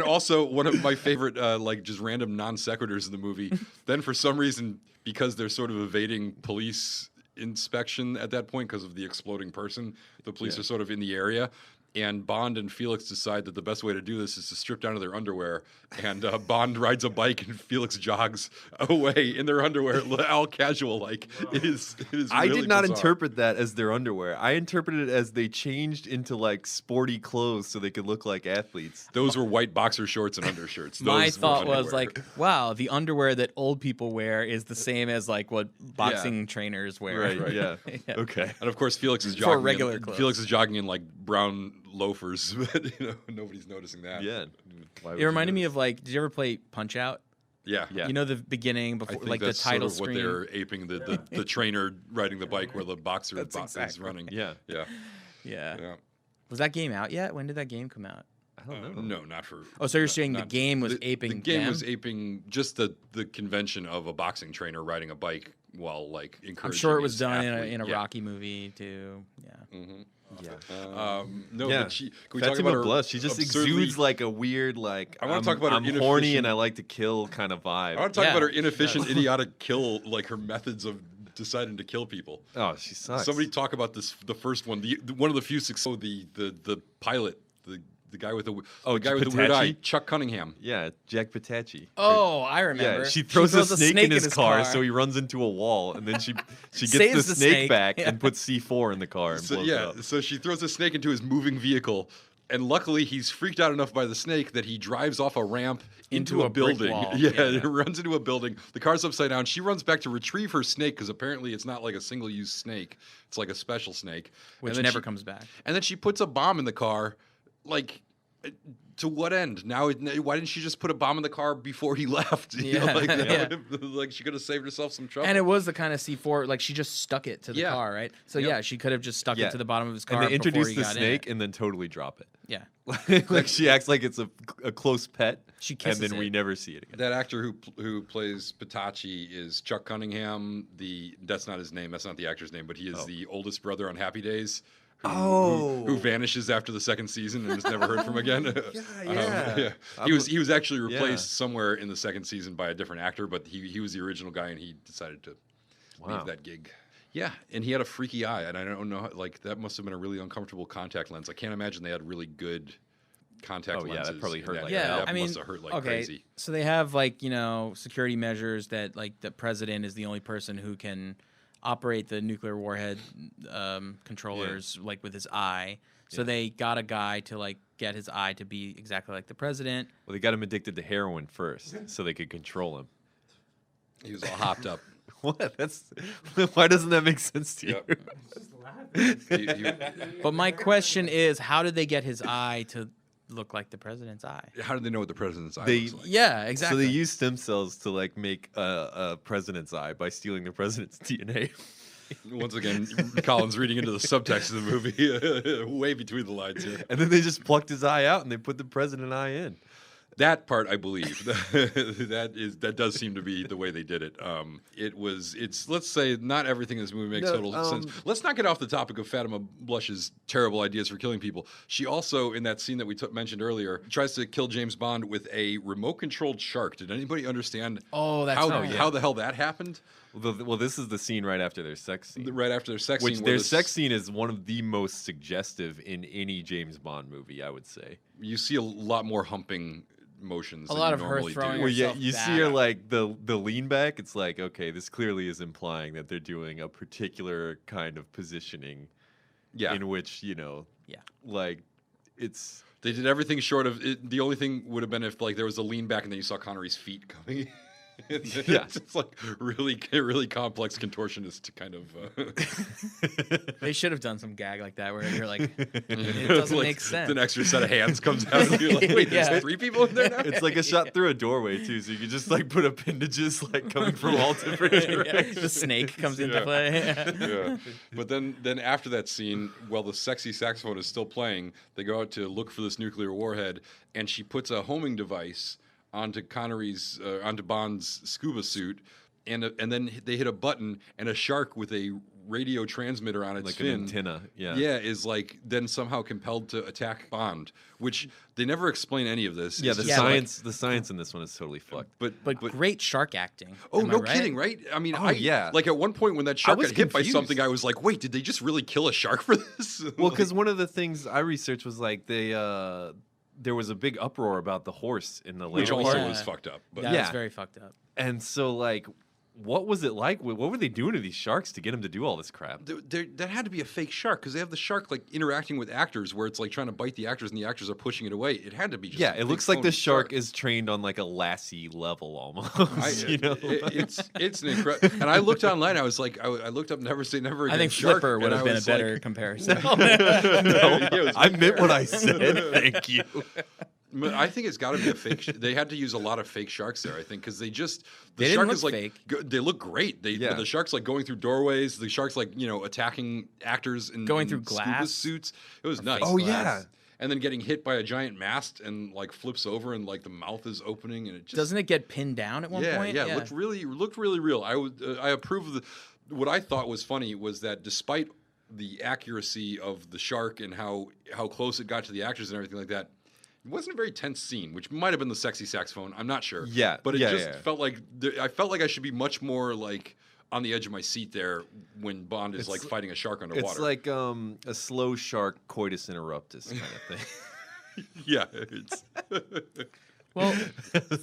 also one of my favorite like just random non sequiturs in the movie. Then for some reason, because they're sort of evading police inspection at that point because of the exploding person, the police are sort of in the area. And Bond and Felix decide that the best way to do this is to strip down to their underwear. And Bond rides a bike and Felix jogs away in their underwear, all casual like. It is I really did not bizarre. interpret that as their underwear. I interpreted it as they changed into like sporty clothes so they could look like athletes. Those were white boxer shorts and undershirts. Those My were thought was underwear. like, wow, the underwear that old people wear is the same as like what boxing trainers wear. Right. Yeah. Yeah. Okay. And of course, Felix is For jogging. regular clothes. Felix is jogging in like brown loafers, but nobody's noticing that. Yeah. Why would It you reminded do me this? of like, did you ever play Punch Out? Yeah. Yeah. You know the beginning I before, think like the that's title sort of screen. what they're aping the trainer riding the bike where the boxer That's is exactly running. Yeah. Yeah. Yeah. Yeah. Was that game out yet? When did that game come out? I don't know. No, not for. Oh, so you're not- saying the not- game was the aping game them? was aping just the convention of a boxing trainer riding a bike while like encouraging. I'm sure it was his done athlete. in a Yeah. Rocky movie too. Yeah. Mhm. Yeah. No, Yeah. but can we talk Fatima about her Blush. She just absurdly- exudes like a weird, like I wanna I'm- talk about her I'm horny inefficient- and I like to kill kind of vibe. I want to talk Yeah. about her inefficient, idiotic kill, like her methods of deciding to kill people. Oh, she sucks. Somebody talk about this. The first one, the one of the few success. The pilot, the guy with the guy with the weird eye, Patachi? Chuck Cunningham. Yeah, Jack Patachi. Oh, I remember. Yeah, she throws a snake in his car, so car. he runs into a wall, and then she gets Saves the the snake snake. back Yeah. and puts C4 in the car and So blows it yeah, up. so she throws a snake into his moving vehicle, and luckily he's freaked out enough by the snake that he drives off a ramp into Into a brick building. wall. Yeah, Yeah. he runs into a building. The car's upside down. She runs back to retrieve her snake because apparently it's not like a single-use snake. It's like a special snake, which And then never she- comes back. And then she puts a bomb in the car, like. To what end? Now, why didn't she just put a bomb in the car before he left? You know, Yeah, like, that yeah. would've- like she could have saved herself some trouble. And it was the kind of C4, like she just stuck it to the Yeah. car, right? So Yep. yeah, she could have just stuck Yeah. it to the bottom of his car And they before introduce he the got snake in. and then totally drop it. Yeah. Like she acts like it's a close pet, She and kisses then we it. never see it again. That actor who plays Patachi is Chuck Cunningham. That's not his name. That's not the actor's name, but he is the oldest brother on Happy Days. Who vanishes after the second season and is never heard from again. yeah. He was actually Yeah. replaced somewhere in the second season by a different actor, but he was the original guy and he decided to Wow. leave that gig. Yeah, and he had a freaky eye, and I don't know, like that must have been a really uncomfortable contact lens. I can't imagine they had really good contact Oh, yeah, that lenses. probably in hurt that like era. Yeah, That I mean, must have hurt like okay, crazy. so they have like security measures that like the president is the only person who can operate the nuclear warhead controllers like with his eye. So they got a guy to like get his eye to be exactly like the president. Well, they got him addicted to heroin first, so they could control him. He was all hopped up. What? That's why doesn't that make sense to you? Yep. But my question is, how did they get his eye to look like the president's eye? How did they know what the president's eye They- looks like? Yeah, So exactly. they use stem cells to like make a president's eye by stealing the president's DNA. Once again, Colin's reading into the subtext of the movie, way between the lines here. And then they just plucked his eye out and they put the president eye in. That part, I believe, that does seem to be the way they did it. It's let's say not everything in this movie makes No, total sense. Let's not get off the topic of Fatima Blush's terrible ideas for killing people. She also, in that scene that we mentioned earlier, tries to kill James Bond with a remote-controlled shark. Did anybody understand? Oh, that's how right. how the hell that happened? Well, this is the scene right after their sex scene. Right after their sex Which scene, their where sex scene is one of the most suggestive in any James Bond movie, I would say. you see a lot more humping motions. A than lot you of her normally throwing do. Where herself you see back. her like the lean back, it's like, okay, this clearly is implying that they're doing a particular kind of positioning Yeah, in which, Yeah. like it's they did everything short of it. The only thing would have been if like there was a lean back and then you saw Connery's feet coming. Yeah. It's like really complex contortionist kind of. They should have done some gag like that where you're like, it doesn't like, make sense. An extra set of hands comes out and you're like, wait, there's Yeah. 3 people in there now? it's like a shot through a doorway too, so you can just like put appendages like coming from all different Yeah, directions. the snake comes into Yeah. play. Yeah. But then after that scene, while the sexy saxophone is still playing, they go out to look for this nuclear warhead, and she puts a homing device onto Bond's scuba suit, and then they hit a button, and a shark with a radio transmitter on its Like fin, an antenna, yeah. yeah, is like then somehow compelled to attack Bond, which they never explain any of this. Yeah, It's the just like- science in this one is totally fucked. But great shark acting. Oh, Am I no right? kidding, right? I mean, yeah. Like at one point when that shark was got hit by confused. something, I was like, wait, did they just really kill a shark for this? Well, because one of the things I researched was like there was a big uproar about the horse in the which later also yeah. was fucked up. But That Yeah. was very fucked up. And so, like, what was it like? What were they doing to these sharks to get them to do all this crap? that had to be a fake shark because they have the shark like interacting with actors where it's like trying to bite the actors and the actors are pushing it away. It had to be just Yeah, a it big looks like phony the shark is trained on like a Lassie level almost. You know? It's an incredible. And I looked online. I was like, I looked up Never Say Never Again. I think shark, Flipper would and have I been a was better like, comparison. No, Yeah, it was I right meant there. what I said. Thank you. I think it's got to be a fake. They had to use a lot of fake sharks there. I think because the They didn't shark look is like fake. they look great. Yeah. The shark's like going through doorways. The shark's like attacking actors in Going in through scuba glass. suits. It was nuts. Oh, yeah. And then getting hit by a giant mast and like flips over and like the mouth is opening and it just Doesn't it get pinned down at one point? yeah. It looked really real. I approve of what I thought was funny was that despite the accuracy of the shark and how close it got to the actors and everything like that, it wasn't a very tense scene, which might have been the sexy saxophone. I'm not sure. Yeah, but it yeah, just yeah. felt like I felt like I should be much more like on the edge of my seat there when Bond is like fighting a shark underwater. It's like a slow shark coitus interruptus kind of thing. yeah, it's Well,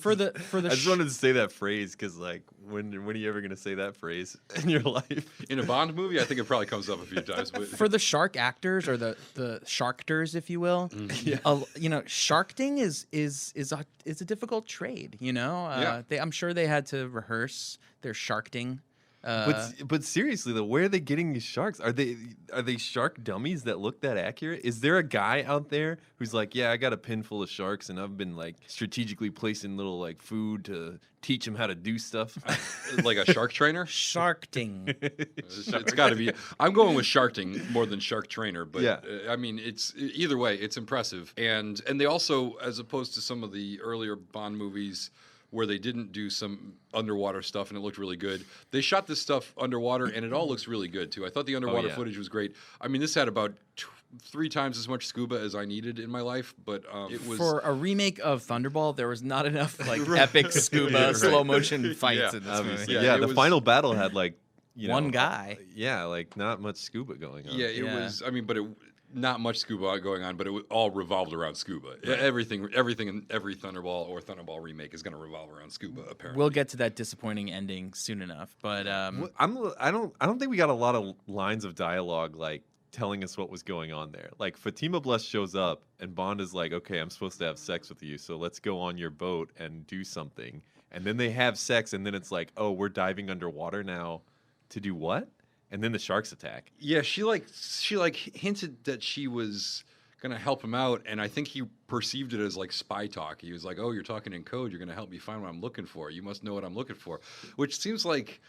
for the I just wanted to say that phrase because, like, when are you ever going to say that phrase in your life? in a Bond movie. I think it probably comes up a few times. But for the shark actors or the sharkters, if you will, sharkting is a difficult trade. Yeah. I'm sure they had to rehearse their sharkting. But seriously though, where are they getting these sharks? Are they shark dummies that look that accurate? Is there a guy out there who's like, yeah, I got a bin full of sharks and I've been like strategically placing little like food to teach them how to do stuff? like a shark trainer. Sharkting. It's got to be. I'm going with sharkting more than shark trainer, but Yeah. I mean, it's either way, it's impressive. And they also, as opposed to some of the earlier Bond movies where they didn't do some underwater stuff and it looked really good, they shot this stuff underwater and it all looks really good too. I thought the underwater yeah. footage was great. I mean, this had about 3 times as much scuba as I needed in my life, but it was For a remake of Thunderball, there was not enough like epic scuba Yeah, right. slow motion fights Yeah, in this Obviously. movie. Yeah, Yeah, it the was- final battle had like One guy. Yeah, like not much scuba going on. Yeah, it Yeah. was. I mean, but not much scuba going on, but it all revolved around scuba. Everything in every Thunderball or Thunderball remake is going to revolve around scuba. Apparently, We'll get to that disappointing ending soon enough, but I don't think we got a lot of lines of dialogue like telling us what was going on there. Like Fatima Bless shows up and Bond is like, okay, I'm supposed to have sex with you, so let's go on your boat and do something. And then they have sex, and then it's like, oh, we're diving underwater now to do what? And then the sharks attack. yeah, she hinted that she was going to help him out, and I think he perceived it as like spy talk. He was like, "Oh, you're talking in code. You're going to help me find what I'm looking for. You must know what I'm looking for," which seems like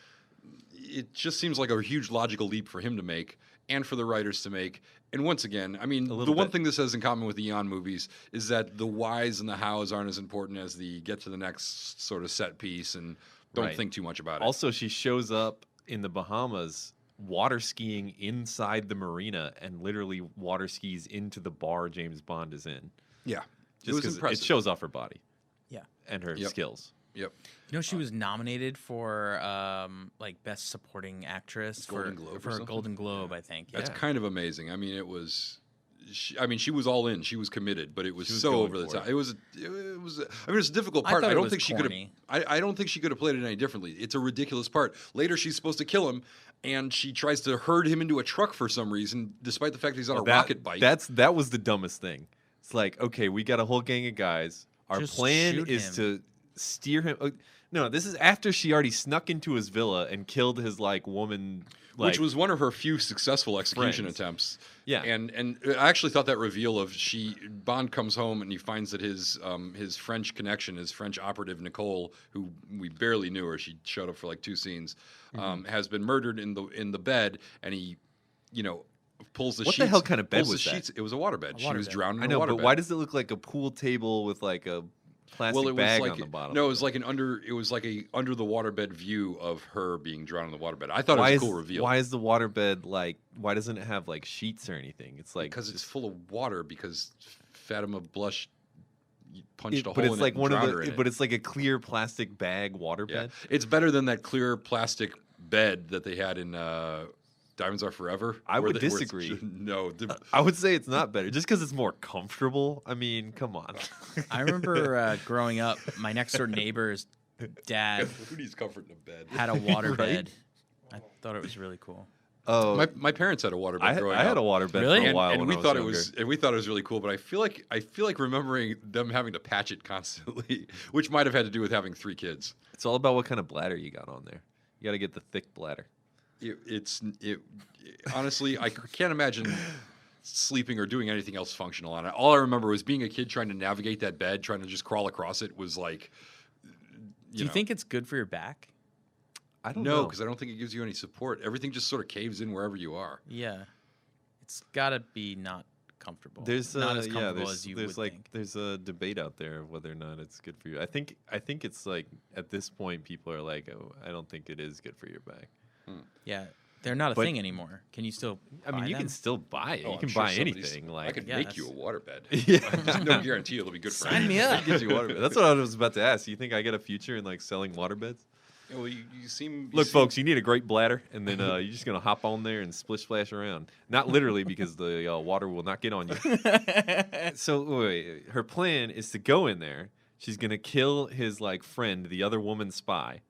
a huge logical leap for him to make and for the writers to make. And once again, I mean, the little one bit. thing this has in common with the Eon movies is that the whys and the hows aren't as important as the get to the next sort of set piece and don't Right. think too much about it. Also, she shows up in the Bahamas water skiing inside the marina and literally water skis into the bar James Bond is in. yeah, Just it was 'cause impressive. it shows off her body yeah. and her Yep. skills. Yep. She was nominated for like best supporting actress Golden Globe or for a something? Golden Globe, I think. That's yeah. kind of amazing. I mean, it was. She was all in. She was committed, but it was She was so going over the for top. it. It was. I mean, it's a difficult I part. thought I it don't was think she could have. corny. I don't think she could have played it any differently. It's a ridiculous part. Later, she's supposed to kill him, and she tries to herd him into a truck for some reason, despite the fact that he's on a rocket bike. That was the dumbest thing. It's like, okay, we got a whole gang of guys. Our Just plan shoot is him. to steer him. No, this is after she already snuck into his villa and killed his like woman. Which was one of her few successful execution friends. attempts. Yeah. and I actually thought that reveal of Bond comes home and he finds that his French connection, his French operative Nicole, who we barely knew her, she showed up for like 2 scenes, has been murdered in the bed, and he, pulls the What sheets. the hell kind of bed pulls the was that? sheets. It was a waterbed. She was waterbed. drowned in I a know, waterbed. but why does it look like a pool table with like a plastic it was bag like on the bottom. no, it was like a under the waterbed view of her being drowned in the waterbed. I thought it why was a is cool reveal. why is the waterbed like? Why doesn't it have like sheets or anything? It's like Because it's full of water. Because Fatima Blush punched a but hole it's in like it and one of drowned her the. in it. But it's like a clear plastic bag waterbed. Yeah, it's better than that clear plastic bed that they had in Diamonds Are Forever. I would where it's disagree. No, I would say it's not better just because it's more comfortable. I mean, come on. I remember growing up, my next door neighbor's dad who needs comfort in a bed? had a water Right? bed. I thought it was really cool. Oh, My parents had a waterbed growing up. I had a waterbed Really? for a while and when we I was thought younger. we thought it was really cool, but I feel like remembering them having to patch it constantly, which might have had to do with having 3 kids. It's all about what kind of bladder you got on there. You got to get the thick bladder. Honestly, I can't imagine sleeping or doing anything else functional on it. All I remember was being a kid trying to navigate that bed, trying to just crawl across it was like. Do you think it's good for your back? I don't No, know. because I don't think it gives you any support. Everything just sort of caves in wherever you are. Yeah. It's got to be not comfortable. There's not as yeah, comfortable as you would think. there's a debate out there of whether or not it's good for you. I think it's like at this point people are like, oh, I don't think it is good for your back. Yeah. They're not a But- thing anymore. Can you still I mean, buy you them? can still buy it. Oh, you I'm can sure buy somebody's- anything. I Like, could Yeah, make you a that's- waterbed. yeah. There's no guarantee it'll be good for Sign you. me up. It gives you waterbed. That's what I was about to ask. You think I get a future in like selling waterbeds? Well, you seem. Look, folks, you need a great bladder, and then you're just gonna hop on there and splish splash around. Not literally, because the water will not get on you. So wait, her plan is to go in there. She's gonna kill his like friend, the other woman spy,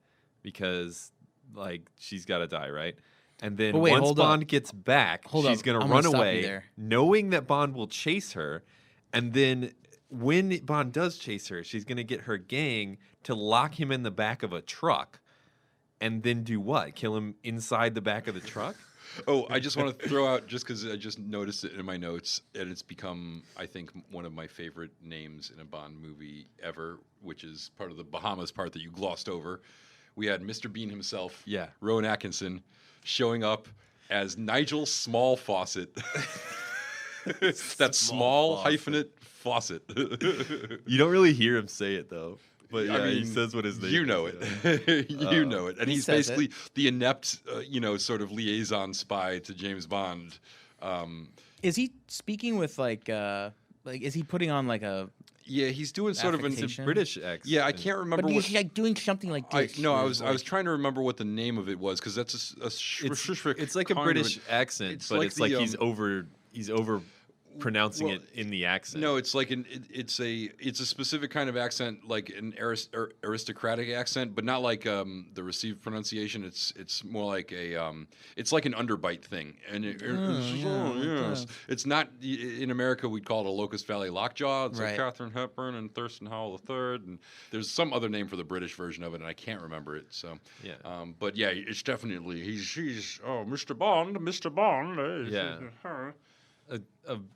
because like she's got to die, right? And then But wait, once hold up. Bond gets back, Hold she's up. gonna I'm run gonna stop you away, there. knowing that Bond will chase her. And then when Bond does chase her, she's gonna get her gang to lock him in the back of a truck. And then do what? Kill him inside the back of the truck? Oh, I just want to throw out, just because I just noticed it in my notes, and it's become, I think, one of my favorite names in a Bond movie ever, which is part of the Bahamas part that you glossed over. We had Mr. Bean himself, Yeah. Rowan Atkinson, showing up as Nigel Small Fawcett. That small hyphenate Fawcett. You don't really hear him say it though. But I yeah, he mean, says what his name you know is, it. You know it. And He he's says it. basically the inept, sort of liaison spy to James Bond. Is he speaking with like is he putting on like a Yeah, he's doing sort of an. Affectation? British accent. Yeah, I can't remember but what. he's like doing something like this? I where was it's like- trying to remember what the name of it was because that's It's like a kind of British accent, it's but like it's like the, he's over pronouncing well, it in the accent. No, it's like it's a specific kind of accent, like an aristocratic accent, but not like the received pronunciation. It's more like it's like an underbite thing, and yes, it's not in America. We'd call it a Locust Valley lockjaw. It's Right. like Catherine Hepburn and Thurston Howell III, and there's some other name for the British version of it, and I can't remember it. So Yeah. but yeah, it's definitely he's Mr. Bond. Yeah.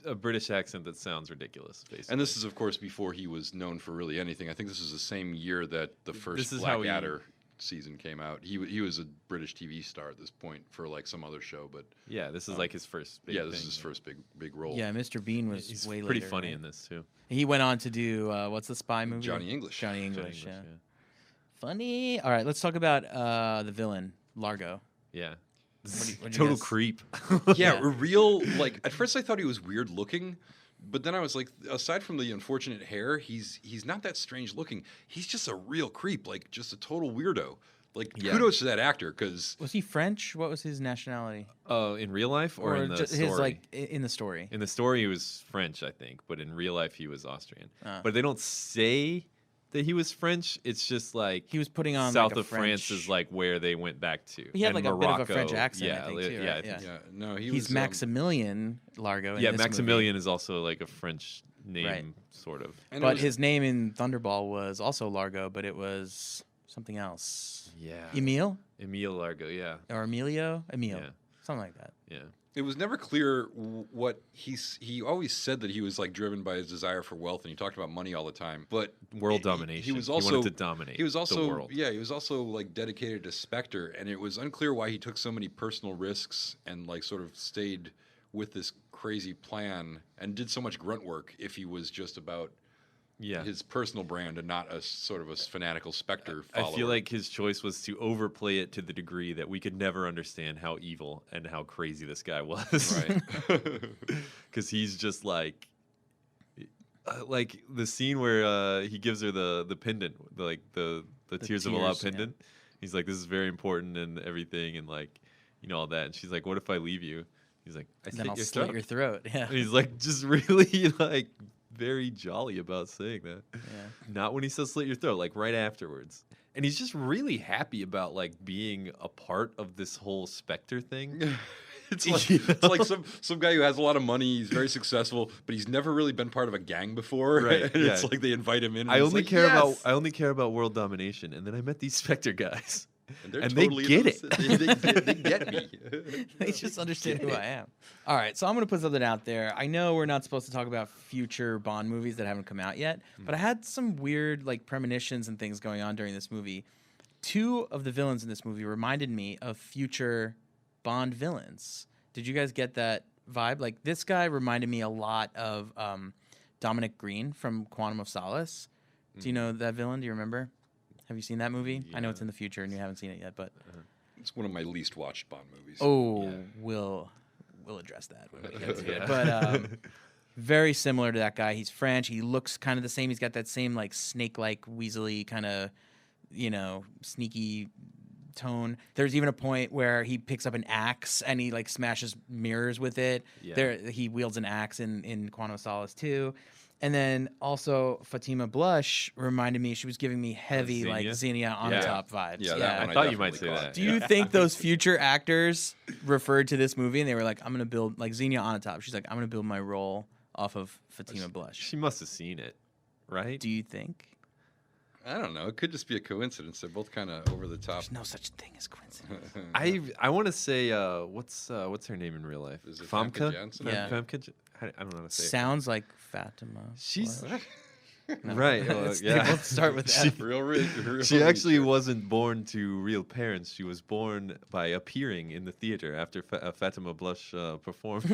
A British accent that sounds ridiculous, basically. And this is, of course, before he was known for really anything. I think this is the same year that the first This is how he- Blackadder season came out. He was a British TV star at this point for like some other show, but yeah, this is like his first big yeah, thing. this is his first big role. Yeah, Mr. Bean was He's way pretty later, funny right? in this too. He went on to do what's the spy movie? Johnny English. Johnny Johnny English. Yeah. English, Funny. All right, let's talk about the villain, Largo. yeah. what'd you Total guys- creep. Yeah, Yeah. a real like. At first, I thought he was weird looking, but then I was like, aside from the unfortunate hair, he's not that strange looking. He's just a real creep, like just a total weirdo. Like Yeah. kudos to that actor because Was he French? What was his nationality? In real life or in the ju- story? his like in the story? In the story, he was French, I think, but in real life, he was Austrian. Ah. But they don't say that he was French. It's just like He was putting on south like a of France French- is like where they went back to. He had And like a bit of a Morocco, French accent, I Yeah, think, too, yeah, right? Yeah. yeah, no, he He's was Maximilian Largo. In yeah. this Maximilian is also like a French name, Right. sort of. and it But was- his name in Thunderball was also Largo, but it was something else. Yeah, Emile Emile Largo. Yeah, or Emilio? Emile. Yeah. Something like that. yeah. It was never clear what he always said that he was like driven by his desire for wealth, and he talked about money all the time. But World he domination. was He also wanted to dominate He was also the world. yeah. He was also like dedicated to Spectre, and it was unclear why he took so many personal risks and like sort of stayed with this crazy plan and did so much grunt work if he was just about his personal brand and not a sort of a fanatical Spectre follower. I feel like his choice was to overplay it to the degree that we could never understand how evil and how crazy this guy was. Right. Because he's just like the scene where he gives her the pendant, the Tears of Allah pendant. Yeah. He's like, this is very important and everything, and like, all that. And she's like, what if I leave you? He's like, I'll slit your throat. Yeah. And he's like, just really like very jolly about saying that. Yeah. Not when he says slit your throat, like right afterwards. And he's just really happy about like being a part of this whole Spectre thing. It's like some guy who has a lot of money, he's very successful, but he's never really been part of a gang before. Right. And it's like they invite him in. And I only care yes! I only care about world domination. And then I met these Spectre guys. And totally they get it. They get me. They just understand who I am. All right, so I'm going to put something out there. I know we're not supposed to talk about future Bond movies that haven't come out yet, but I had some weird like premonitions and things going on during this movie. 2 of the villains in this movie reminded me of future Bond villains. Did you guys get that vibe? Like, this guy reminded me a lot of Dominic Green from Quantum of Solace. Do you know that villain? Do you remember? Have you seen that movie? Yeah. I know it's in the future and you haven't seen it yet, but it's one of my least watched Bond movies. Oh, yeah. We'll address that when we get to it. But very similar to that guy. He's French. He looks kind of the same. He's got that same like snake-like, weaselly kind of, sneaky tone. There's even a point where he picks up an axe and he like smashes mirrors with it. Yeah. He wields an axe in Quantum of Solace too. And then also Fatima Blush reminded me, she was giving me heavy like Xenia on top vibes. Yeah, I thought you might say that. Do you think those future actors referred to this movie and they were like, I'm going to build like Xenia on top? She's like, I'm going to build my role off of Fatima Blush. She must have seen it, right? Do you think? I don't know. It could just be a coincidence. They're both kind of over the top. There's no such thing as coincidence. I want to say what's her name in real life? Is it Famke? Yeah. Famke? I don't know how to say Sounds like Fatima. She's no. Right. They both start with F. Real she actually wasn't born to real parents. She was born by appearing in the theater after Fatima Blush performed.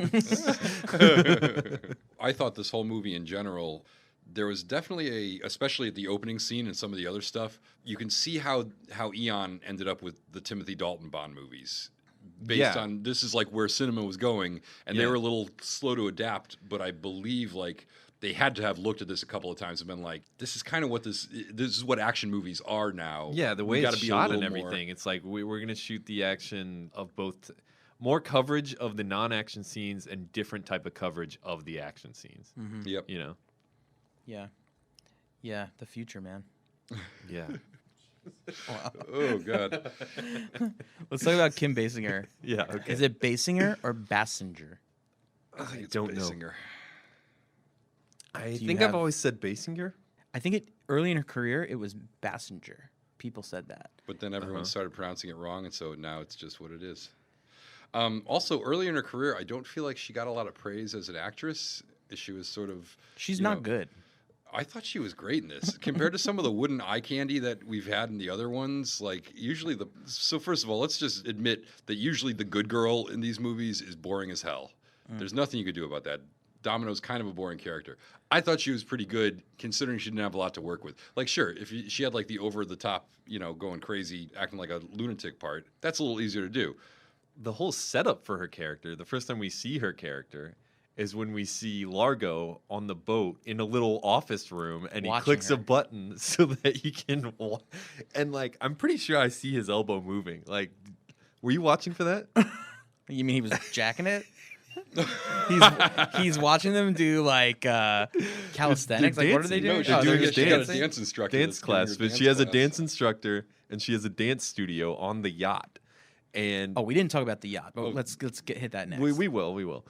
I thought this whole movie in general, there was definitely especially at the opening scene and some of the other stuff, you can see how Eon ended up with the Timothy Dalton Bond movies. Based on, this is like where cinema was going, and they were a little slow to adapt, but I believe like they had to have looked at this a couple of times and been like, this is kind of what this is what action movies are now. Yeah, the way it's shot and everything. It's like we're going to shoot the action of both, more coverage of the non-action scenes and different type of coverage of the action scenes. Mm-hmm. Yep. Yeah, the future, man. Yeah. Wow. Oh, God. Let's talk about Kim Basinger. Yeah, okay. Is it Basinger or Basinger? I don't Basinger. know. I think I've always said Basinger. I think early in her career, it was Basinger. People said that. But then everyone started pronouncing it wrong, and so now it's just what it is. Also, early in her career, I don't feel like she got a lot of praise as an actress. She was sort of... She's not good. I thought she was great in this. Compared to some of the wooden eye candy that we've had in the other ones, like usually So first of all, let's just admit that usually the good girl in these movies is boring as hell. There's nothing you could do about that. Domino's kind of a boring character. I thought she was pretty good considering she didn't have a lot to work with. Like, sure, if she had like the over-the-top, going crazy, acting like a lunatic part, that's a little easier to do. The whole setup for her character, the first time we see her character, is when we see Largo on the boat in a little office room, and he clicks a button so that he can and like I'm pretty sure I see his elbow moving. Like, were you watching for that? You mean he was jacking it? he's watching them do like calisthenics. Like, what are they doing? No, she's doing a dance instructor. Dance class, but she has a dance instructor and she has a dance studio on the yacht. And we didn't talk about the yacht, but let's hit that next. We will.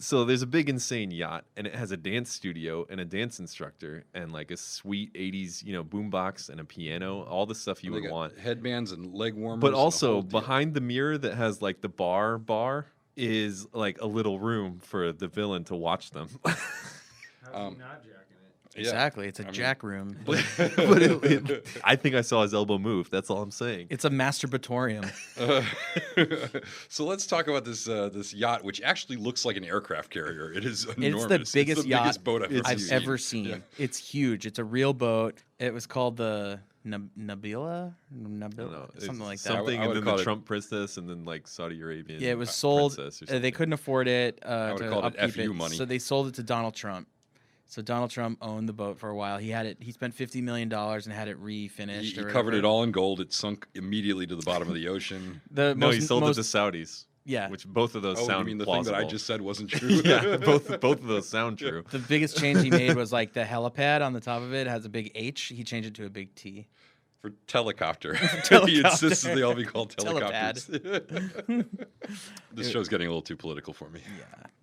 So there's a big, insane yacht, and it has a dance studio and a dance instructor and like a sweet 80s, boombox and a piano, all the stuff you would want. Headbands and leg warmers. But also behind the mirror that has like the bar is like a little room for the villain to watch them. How's he not jacking Exactly. It's a jack room. but I think I saw his elbow move. That's all I'm saying. It's a masturbatorium. So let's talk about this yacht, which actually looks like an aircraft carrier. It is enormous. It's the biggest yacht biggest boat I've ever seen. Yeah. It's huge. It's a real boat. It was called the Nabila, No, something like that. Something, I and would then call the it- Trump princess, and then like Saudi Arabian. Yeah, it was sold. princess or They something. couldn't afford it would to call it upkeep FU it, money. so they sold it to Donald Trump. So Donald Trump owned the boat for a while. He had it. He spent $50 million and had it refinished. He or covered whatever. it all in gold. It sunk immediately to the bottom of the ocean. The No, most, he sold most, it to Saudis. Yeah. Which both of those Oh, sound you mean the plausible. thing that I just said wasn't true? Yeah, both of those sound true. The biggest change he made was like the helipad on the top of it has a big H. He changed it to a big T. For telecopter. He Telecopter. insists that they all be called Telepad. telecopters. This show's getting a little too political for me.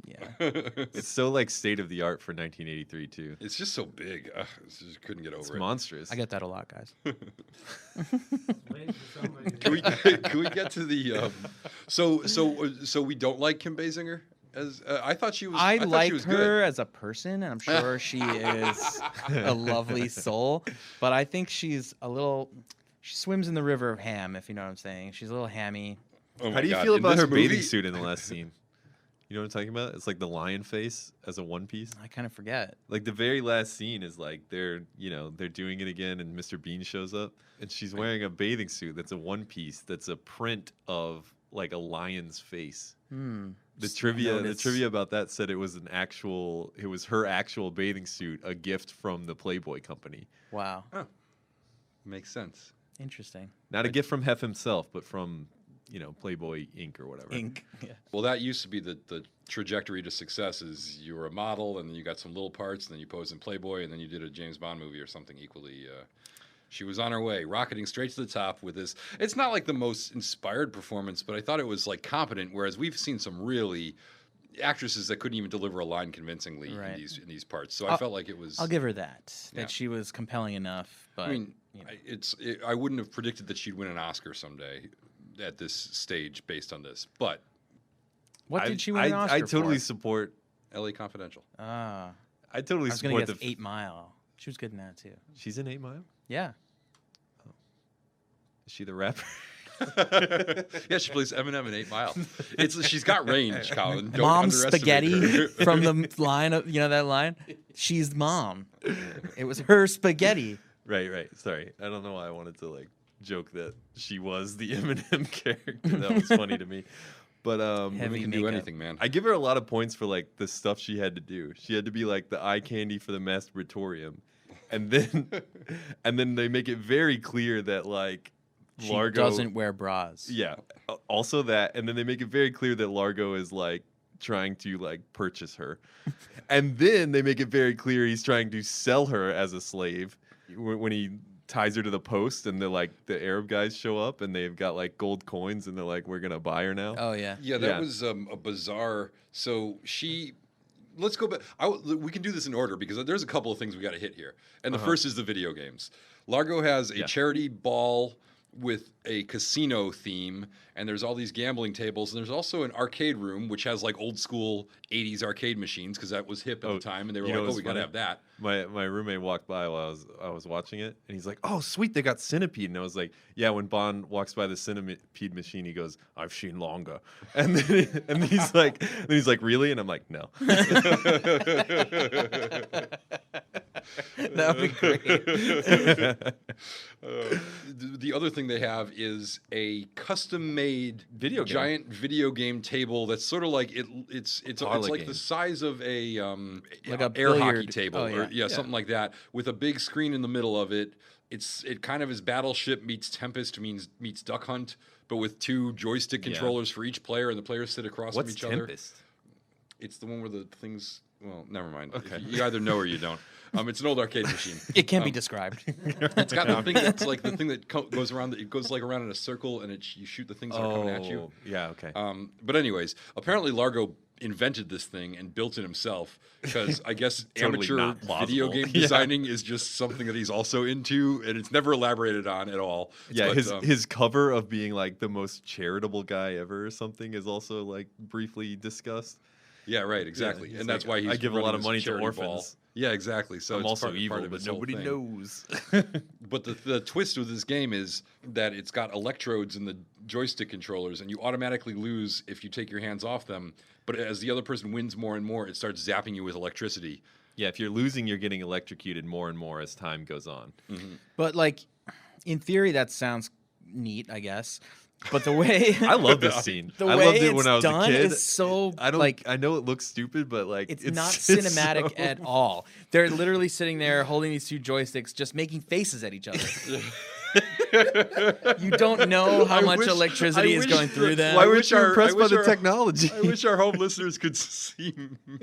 Yeah. It's so like state of the art for 1983 too. It's just so big. I just couldn't get It's over it. monstrous. I get that a lot, guys. Can we get to the so we don't like Kim Basinger as I thought she was. I thought like she was her good. as a person, and I'm sure she is a lovely soul. But I think she's a little. She swims in the river of ham, if you know what I'm saying. She's a little hammy. Oh my How do you God. feel In about this her bathing movie- suit in the last scene? You know what I'm talking about? It's like the lion face as a one piece. I kind of forget. Like the very last scene is like they're doing it again, and Mr. Bean shows up, and she's wearing a bathing suit that's a one piece that's a print of like a lion's face. The Just trivia notice. about that said it was her actual bathing suit, a gift from the Playboy company. Wow. Makes sense. Interesting. Not a gift from Hef himself, but from Playboy Inc. or whatever. Ink. Yeah. Well, that used to be the trajectory to success. Is you were a model, and then you got some little parts, and then you posed in Playboy, and then you did a James Bond movie or something equally. She was on her way, rocketing straight to the top with this. It's not like the most inspired performance, but I thought it was like competent. Whereas we've seen some really actresses that couldn't even deliver a line convincingly Right. in these parts. So I felt like it was. I'll give her that. Yeah. That she was compelling enough. But I mean, you know. I wouldn't have predicted that she'd win an Oscar someday at this stage based on this, but What did she win an Oscar I totally for? support. L.A. Confidential. Ah, I totally I was gonna support guess the. 8 Mile. She was good in that too. She's in 8 Mile. Yeah. Is she the rapper? Yeah, she plays Eminem in 8 Mile. She's got range, Colin. Don't Mom underestimate spaghetti her. from the line of that line. She's mom. It was her spaghetti. Right. Sorry, I don't know why I wanted to like joke that she was the Eminem character. That was funny to me. But Heavy Women can do makeup. anything, man. I give her a lot of points for like the stuff she had to do. She had to be like the eye candy for the masturbatorium, and then they make it very clear that like She Largo doesn't wear bras. Yeah, also that, and then they make it very clear that Largo is like trying to like purchase her, and then they make it very clear he's trying to sell her as a slave when he ties her to the post, and the Arab guys show up and they've got like gold coins, and they're like, "We're gonna buy her now." Oh yeah. Yeah, that Yeah. was a bizarre. So let's go back. We can do this in order because there's a couple of things we got to hit here. And the first is the video games. Largo has a charity ball with a casino theme, and there's all these gambling tables, and there's also an arcade room which has like old school 80s arcade machines because that was hip at the time, and they were you know like, what's "Oh, we got to funny? have that." My roommate walked by while I was watching it, and he's like, "Oh, sweet, they got Centipede." And I was like, "Yeah." When Bond walks by the Centipede machine, he goes, "I've seen longer." And then he's like, "Really?" And I'm like, "No." That would be great. The other thing they have is a custom-made Video game. giant video game table that's sort of like it's Parlor like game. the size of a Like a air hockey billiard. table Oh, or yeah. something like that with a big screen in the middle of it. It kind of is Battleship meets Tempest meets Duck Hunt, but with two joystick controllers for each player, and the players sit across from What's each other. Tempest? It's the one where the things. Well, never mind. Okay. You either know or you don't. It's an old arcade machine. It can't be described. It's got the thing that's like the thing that goes around. It goes like around in a circle, and you shoot the things that are coming at you. Yeah, okay. But anyways, apparently Largo invented this thing and built it himself because I guess Totally amateur not video plausible. game Yeah. designing is just something that he's also into, and it's never elaborated on at all. Yeah, But, his cover of being like the most charitable guy ever or something is also like briefly discussed. yeah, right, exactly, He's and that's like, why he's I give a running lot of this money to charity orphans. ball. Yeah, exactly. So I'm it's also part evil, of but his whole nobody thing. knows. But the twist with this game is that it's got electrodes in the joystick controllers, and you automatically lose if you take your hands off them. But as the other person wins more and more, it starts zapping you with electricity. Yeah, if you're losing, you're getting electrocuted more and more as time goes on. But like, in theory, that sounds neat, I guess. But the way I love this scene. the I way loved it it's when I was done a kid. is so I don't like I know it looks stupid, but like it's not cinematic so- at all. They're literally sitting there holding these two joysticks, just making faces at each other. You don't know how much electricity is going through them. Why I weren't wish you our- impressed I by wish the our- technology? I wish our home listeners could see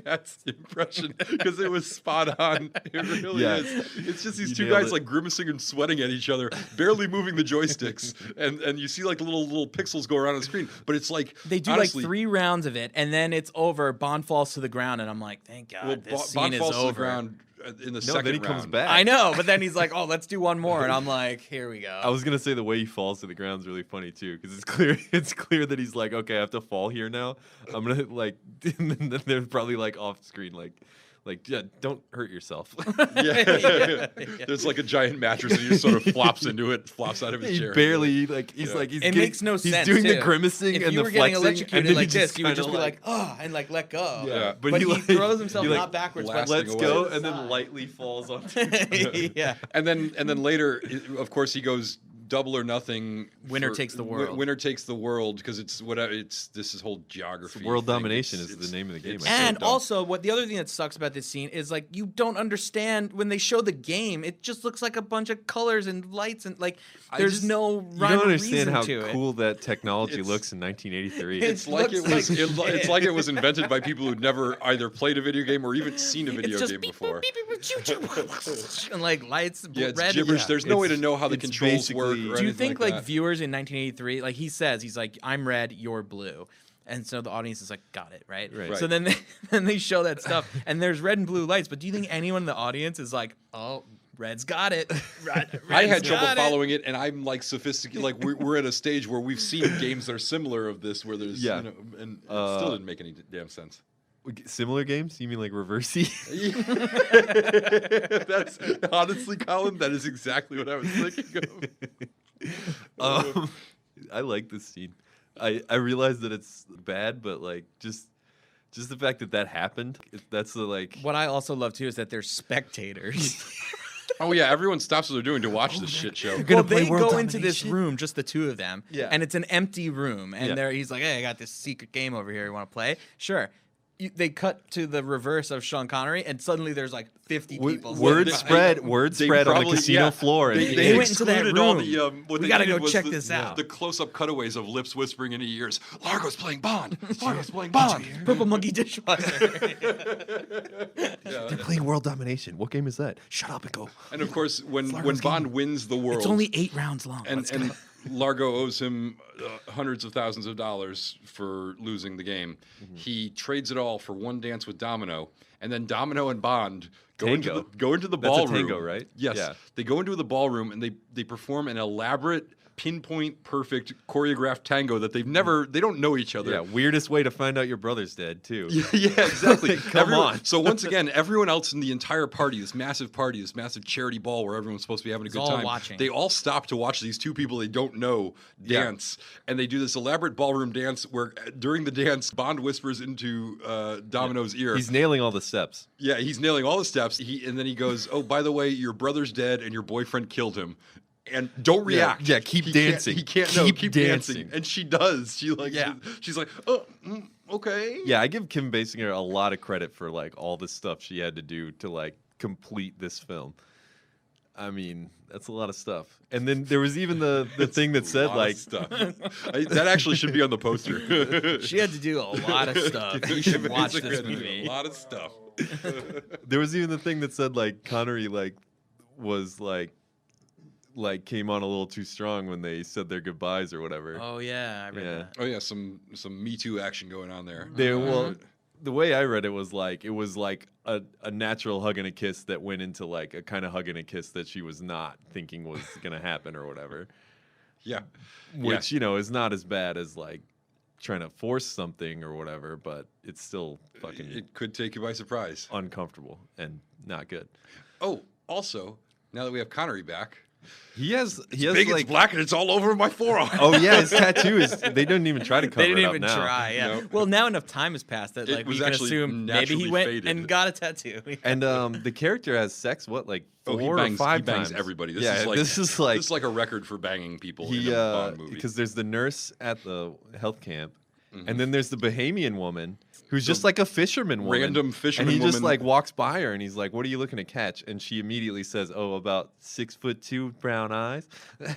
Matt's impression because it was spot on. It really Yeah. is. It's just these You two nailed guys it. like grimacing and sweating at each other, barely moving the joysticks, and you see like little pixels go around the screen. But it's like They do honestly, like 3 rounds of it, and then it's over. Bond falls to the ground, and I'm like, thank God, well, this Bond scene falls is to the over. ground in the No, second then he round. comes back. I know, but then he's like, oh, let's do one more, and I'm like, here we go. I was gonna say the way he falls to the ground is really funny too, because it's clear that he's like, okay, I have to fall here now. I'm gonna like, and then they're probably like off screen, like yeah, don't hurt yourself. Yeah. There's like a giant mattress and he just sort of flops into it, flops out of his he chair. barely like he's Yeah. like he's It getting, makes no he's sense. doing the too. grimacing If and you the were getting flexing, and electrocuted then like he this, just you would just kinda be like, oh, and like let go. Yeah. But he like- throws himself he, like, not backwards, but blasting lets away. go to the and then side. lightly falls onto. Yeah. And then later, of course, he goes double or nothing. Winner takes the world. Winner takes the world because it's whatever. It's this is whole geography. World thing. domination It's- is the name of the game. it's I think. And dumb. also, what the other thing that sucks about this scene is like you don't understand when they show the game. It just looks like a bunch of colors and lights and like there's no You rhyme don't or understand reason how to cool that technology It's- looks in 1983. It's- It's like it looks was. like It's shit. like it was invented by people who'd never either played a video game or even seen a it. video It's just game beep, before. beep, beep, beep, choo, choo, and like lights. Yeah, it's red. gibberish. Yeah. There's no way to It's- know how the it's controls work. Or basically- Do you anything think like like that. viewers in 1983, like he says, he's like, I'm red, you're blue. And so the audience is like, got it, right? Right. So then then they show that stuff, and there's red and blue lights. But do you think anyone in the audience is like, oh, red's got it? I had Red's trouble got it. following it, and I'm like sophisticated. Like we're at a stage where we've seen games that are similar of this, where there's Yeah. you know, and it still didn't make any damn sense. Similar games? You mean like Reversey? That's honestly, Colin. That is exactly what I was thinking of. I like this scene. I realize that it's bad, but like just the fact that happened. That's the like. What I also love too is that they're spectators. Oh yeah, everyone stops what they're doing to watch this shit show. Well, play they World go into this Domination? room, just the two of them, Yeah. and it's an empty room. And Yeah. he's like, "Hey, I got this secret game over here. You want to play?" Sure. They cut to the reverse of Sean Connery, and suddenly there's like 50 people. Word They- spread they on the probably- casino yeah. floor. And They went into that excluded all room. the. What We they gotta needed go was check the, this out. The close-up cutaways of lips whispering into ears. Largo's playing Bond. Largo's playing Bond. Purple monkey dishwasher. They're playing World Domination. What game is that? Shut up and go. And of course, when Largo's Bond game. wins the world, It's only 8 rounds long. and Let's go. and Largo owes him hundreds of thousands of dollars for losing the game. Mm-hmm. He trades it all for one dance with Domino, and then Domino and Bond go Tango. into the That's a ballroom. tango, right? Yes. Yeah. They go into the ballroom and they perform an elaborate, pinpoint, perfect choreographed tango that they don't know each other. Yeah, weirdest way to find out your brother's dead too. Yeah, exactly. Come on. So once again, everyone else in the entire party, this massive charity ball where everyone's supposed to be having a good all time, watching. they all stop to watch these two people they don't know Yeah. dance, and they do this elaborate ballroom dance where during the dance, Bond whispers into Domino's ear. He's nailing all the steps. Yeah, he's nailing all the steps. And then he goes, "Oh, by the way, your brother's dead, and your boyfriend killed him." And don't react. Yeah, keep He dancing. He can't. Keep dancing. dancing. And she does. She like. Yeah. She's like, "Oh, okay." Yeah, I give Kim Basinger a lot of credit for like all the stuff she had to do to like complete this film. I mean, that's a lot of stuff. And then there was even the thing that said Lot of like stuff. That actually should be on the poster. She had to do a lot of stuff. You should watch this Basically, movie. A lot of stuff. there was even the thing that said like Connery like was like came on a little too strong when they said their goodbyes or whatever. Oh yeah, I read Yeah. that. Oh yeah, some Me Too action going on there. They well, the way I read it was like a natural hug and a kiss that went into like a kind of hug and a kiss that she was not thinking was gonna happen or whatever. Yeah. Which you know is not as bad as like trying to force something or whatever, but it's still fucking It could take you by surprise. uncomfortable and not good. Oh, also, now that we have Connery back, He has big, like it's black, and it's all over my forearm. oh yeah, his tattoo is. They didn't even try to cover They didn't it up even now. try. Yeah. No. Well, now enough time has passed that It like we was can actually assume maybe he naturally went faded. and got a tattoo. And the character has sex. What, like Oh, 4 or 5 he bangs times? everybody. This yeah, is like this is like a record for banging people in he a Bond movie. because there's the nurse at the health camp, Mm-hmm. and then there's the Bahamian woman who's just like a fisherman woman, random fisherman and he just woman. like walks by her and he's like, "What are you looking to catch?" And she immediately says, "Oh, about 6'2" brown eyes,"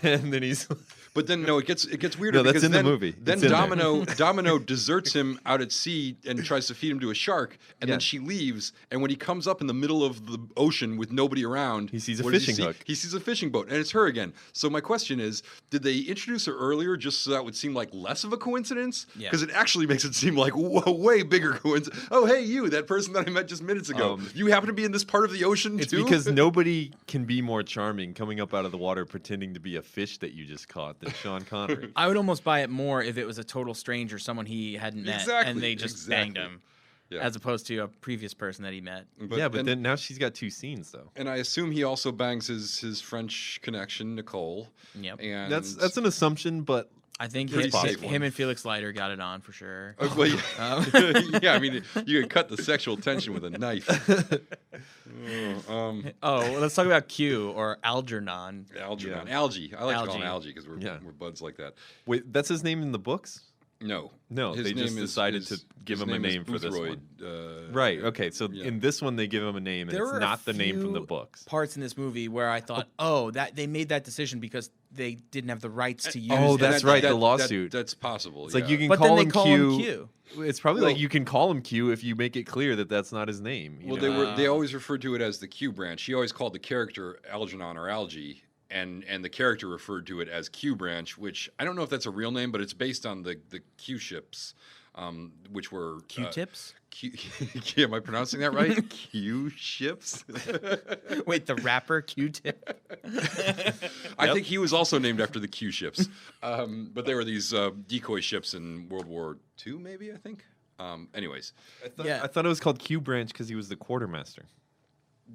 and then he's. But then no, it gets weirder. No, that's because in the then, movie. Then It's in there. Domino deserts him out at sea and tries to feed him to a shark, and Yeah. then she leaves. And when he comes up in the middle of the ocean with nobody around, He sees a what does fishing he see? hook. He sees a fishing boat, and it's her again. So my question is, did they introduce her earlier just so that would seem like less of a coincidence? Yeah. Because it actually makes it seem like a way bigger coincidence. Oh, hey, you, that person that I met just minutes ago. You happen to be in this part of the ocean It's too? because nobody can be more charming coming up out of the water pretending to be a fish that you just caught than Sean Connery. I would almost buy it more if it was a total stranger, someone he hadn't met, Exactly, and they just banged him, Yeah. as opposed to a previous person that he met. But then now she's got 2 scenes though. And I assume he also bangs his French connection, Nicole. Yep. And That's an assumption, but I think Pretty safe him one. and Felix Leiter got it on for sure. Well, yeah, I mean, you can cut the sexual tension with a knife. Oh, well, let's talk about Q or Algernon. Algernon. Algae. I like to call him Algae. Algae because we're Yeah. buds like that. wait, that's his name in the books? No. No, His they just name decided to give his him a is name for this Boothroyd, one. Right. Okay. So yeah. in this one, they give him a name, and There it's were a not the name from the few books. Parts in this movie where I thought, that they made that decision because they didn't have the rights to use. Oh, it. that's right, the lawsuit. That's possible. It's like you can But call then they him call Q. him Q. It's probably Well- like you can call him Q if you make it clear that that's not his name. you Well, know? they always referred to it as the Q branch. He always called the character Algernon or Algae, and the character referred to it as Q branch, which I don't know if that's a real name, but it's based on the Q ships, which were Q-tips? Am I pronouncing that right? Q ships. Wait, the rapper Q-tip? I think he was also named after the Q ships, but they were these decoy ships in World War II, maybe I think. Anyways, I thought it was called Q Branch because he was the quartermaster.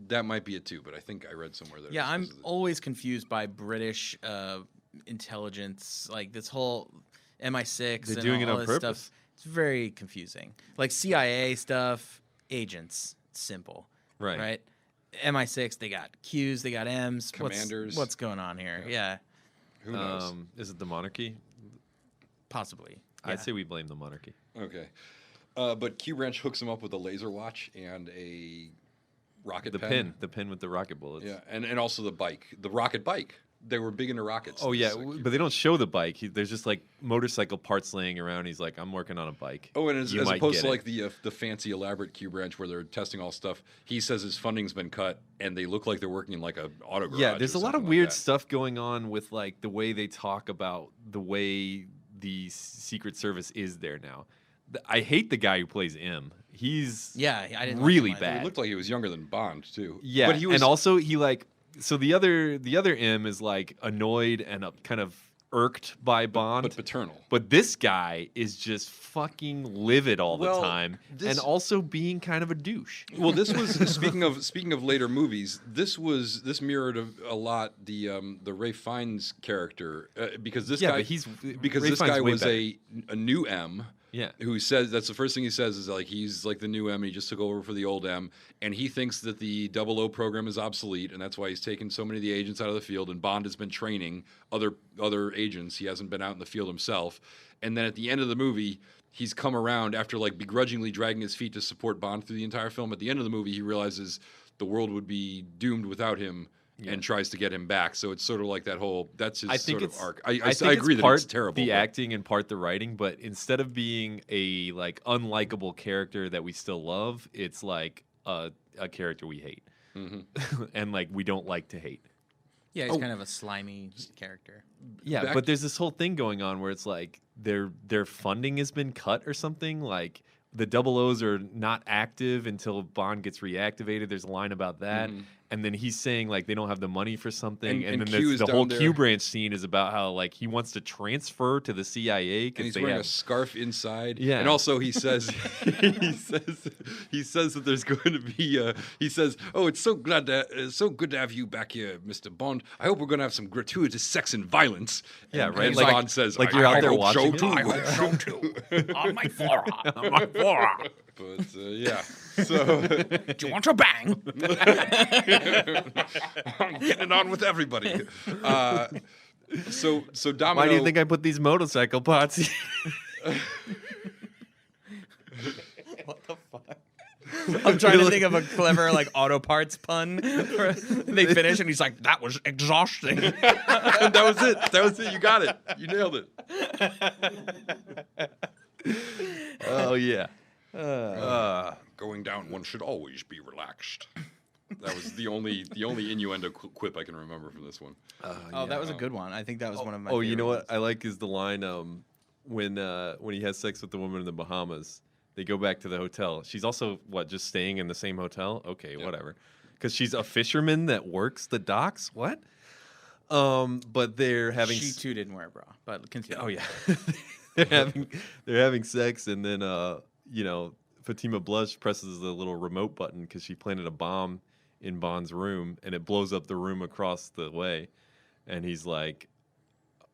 that might be it too. But I think I read somewhere that Yeah, I'm this is always confused by British intelligence, like this whole MI6 They're and doing it all on this purpose. stuff. It's very confusing. Like CIA stuff, agents, simple. Right. Right? MI6, they got Qs, they got Ms. Commanders. What's going on here? Yeah, who knows. Is it the monarchy? possibly. Yeah. I'd say we blame the monarchy. Okay. But Q Branch hooks him up with a laser watch and a rocket The pen. pin with the rocket bullets. Yeah, and also the bike, the rocket bike. They were big into rockets. Oh yeah, This, Q but they don't show the bike. There's just like motorcycle parts laying around. He's like, I'm working on a bike. Oh, and as You might opposed get to it. like the fancy elaborate Q Branch where they're testing all stuff, he says his funding's been cut, and they look like they're working in like a auto garage. Yeah, there's or a lot of something like weird that. stuff going on with like the way they talk about the way the Secret Service is there now. I hate the guy who plays M. He's Yeah, I didn't really like him either. bad. He looked like he was younger than Bond too. Yeah, but he was and also he like so the other M is like annoyed and kind of irked by Bond. but paternal. But this guy is just fucking livid all Well, the time, this- and also being kind of a douche. Well, this was speaking of later movies. This mirrored a lot the Ray Fiennes character because this Yeah, guy but he's because Ray this Fiennes guy way was better. a new M. Yeah. Who says that's the first thing he says is like he's like the new M and he just took over for the old M and he thinks that the 00 program is obsolete and that's why he's taken so many of the agents out of the field and Bond has been training other agents. He hasn't been out in the field himself. And then at the end of the movie, he's come around after like begrudgingly dragging his feet to support Bond through the entire film. At the end of the movie, he realizes the world would be doomed without him. And tries to get him back, so it's sort of like that whole. That's his I think sort it's of arc. I think I agree it's that part it's terrible. the but- acting and part the writing, but instead of being a like unlikable character that we still love, it's like a character we hate, and like we don't like to hate. Yeah, he's kind of a slimy character. Yeah, Back- but there's this whole thing going on where it's like their funding has been cut or something. Like the 00s are not active until Bond gets reactivated. There's a line about that, and then he's saying like they don't have the money for something, and And then Q is the whole down Q there. branch scene is about how like he wants to transfer to the CIA And because he's they wearing have a scarf inside. Yeah. And also he says he says that there's going to be he says, "Oh, it's so good to have you back here, Mr. Bond. I hope we're going to have some gratuitous sex and violence." Yeah, And- right. And Like- Bond says, like "I- you're out I there hope watching so it." too. I hope so too. On my forearm. But yeah. So Do you want to bang? I'm getting it on with everybody. So Domino. Why do you think I put these motorcycle parts here? What the fuck? I'm trying to think of a clever like auto parts pun. They finish and he's like, "That was exhausting." That was it. That was it. You got it. You nailed it. Oh yeah. Going down, one should always be relaxed. That was the only innuendo quip I can remember from this one. Oh, that was a good one. I think that was one of my. Oh, you know favorite what I like is the line when he has sex with the woman in the Bahamas. They go back to the hotel. She's also just staying in the same hotel. Okay, whatever. Because she's a fisherman that works the docks. What? But they're having. She too didn't wear a bra, but continue. Oh yeah. they're having sex, and then Fatima Blush presses the little remote button because she planted a bomb in Bond's room, and it blows up the room across the way. And he's like,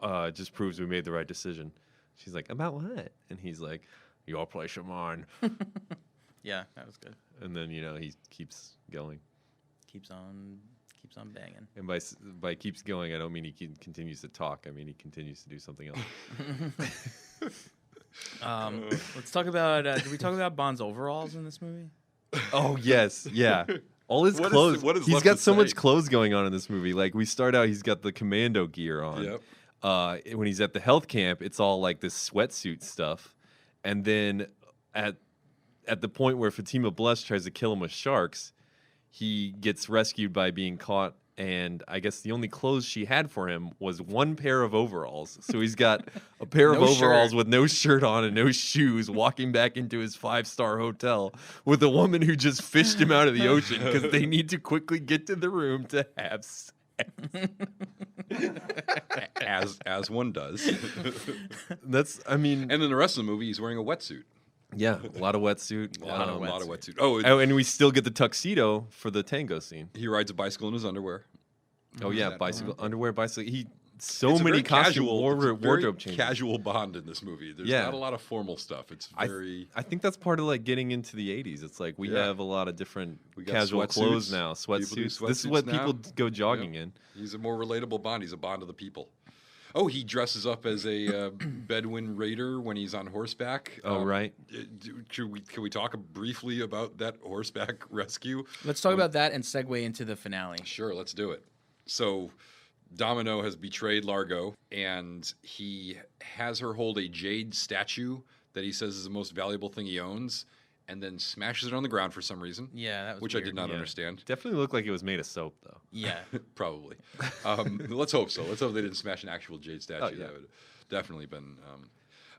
"It just proves we made the right decision." She's like, "About what?" And he's like, "Your place or mine." Yeah, that was good. And then he keeps going. Keeps on banging. And by keeps going, I don't mean he continues to talk. I mean he continues to do something else. Let's talk about. Did we talk about Bond's overalls in this movie? Oh yes, yeah. All his What is- clothes. what is He's left got to so say? much clothes going on in this movie. Like we start out, he's got the commando gear on. Yep. When he's at the health camp, it's all like this sweatsuit stuff. And then at the point where Fatima Blush tries to kill him with sharks, he gets rescued by being caught. And I guess the only clothes she had for him was one pair of overalls. So he's got a pair of No overalls shirt. with no shirt on and no shoes, walking back into his 5-star hotel with a woman who just fished him out of the ocean because they need to quickly get to the room to have sex. As one does. I mean, And then the rest of the movie, he's wearing a wetsuit. yeah, a lot of wetsuit. A lot of wetsuit. Oh, and we still get the tuxedo for the tango scene. He rides a bicycle in his underwear. Oh yeah, that? bicycle, underwear, bicycle. He It's so a many very costume it's a wardrobe very changes. casual Bond in this movie. There's Yeah. not a lot of formal stuff. It's very. I think that's part of like getting into the 80s. It's like we Yeah. have a lot of different We got casual clothes sweatsuits. now. People do Sweatsuits. This is sweatsuits what now. people go jogging in. He's a more relatable Bond. He's a Bond of the people. Oh, he dresses up as a Bedouin raider when he's on horseback. Oh, right. Can we talk briefly about that horseback rescue? Let's talk about that and segue into the finale. Sure, let's do it. So, Domino has betrayed Largo, and he has her hold a jade statue that he says is the most valuable thing he owns, and then smashes it on the ground for some reason. Yeah, that was which I weird. did not Yeah. understand. Definitely looked like it was made of soap though. Yeah. Probably. Let's hope so. Let's hope they didn't smash an actual jade statue. Oh, yeah. That would definitely been.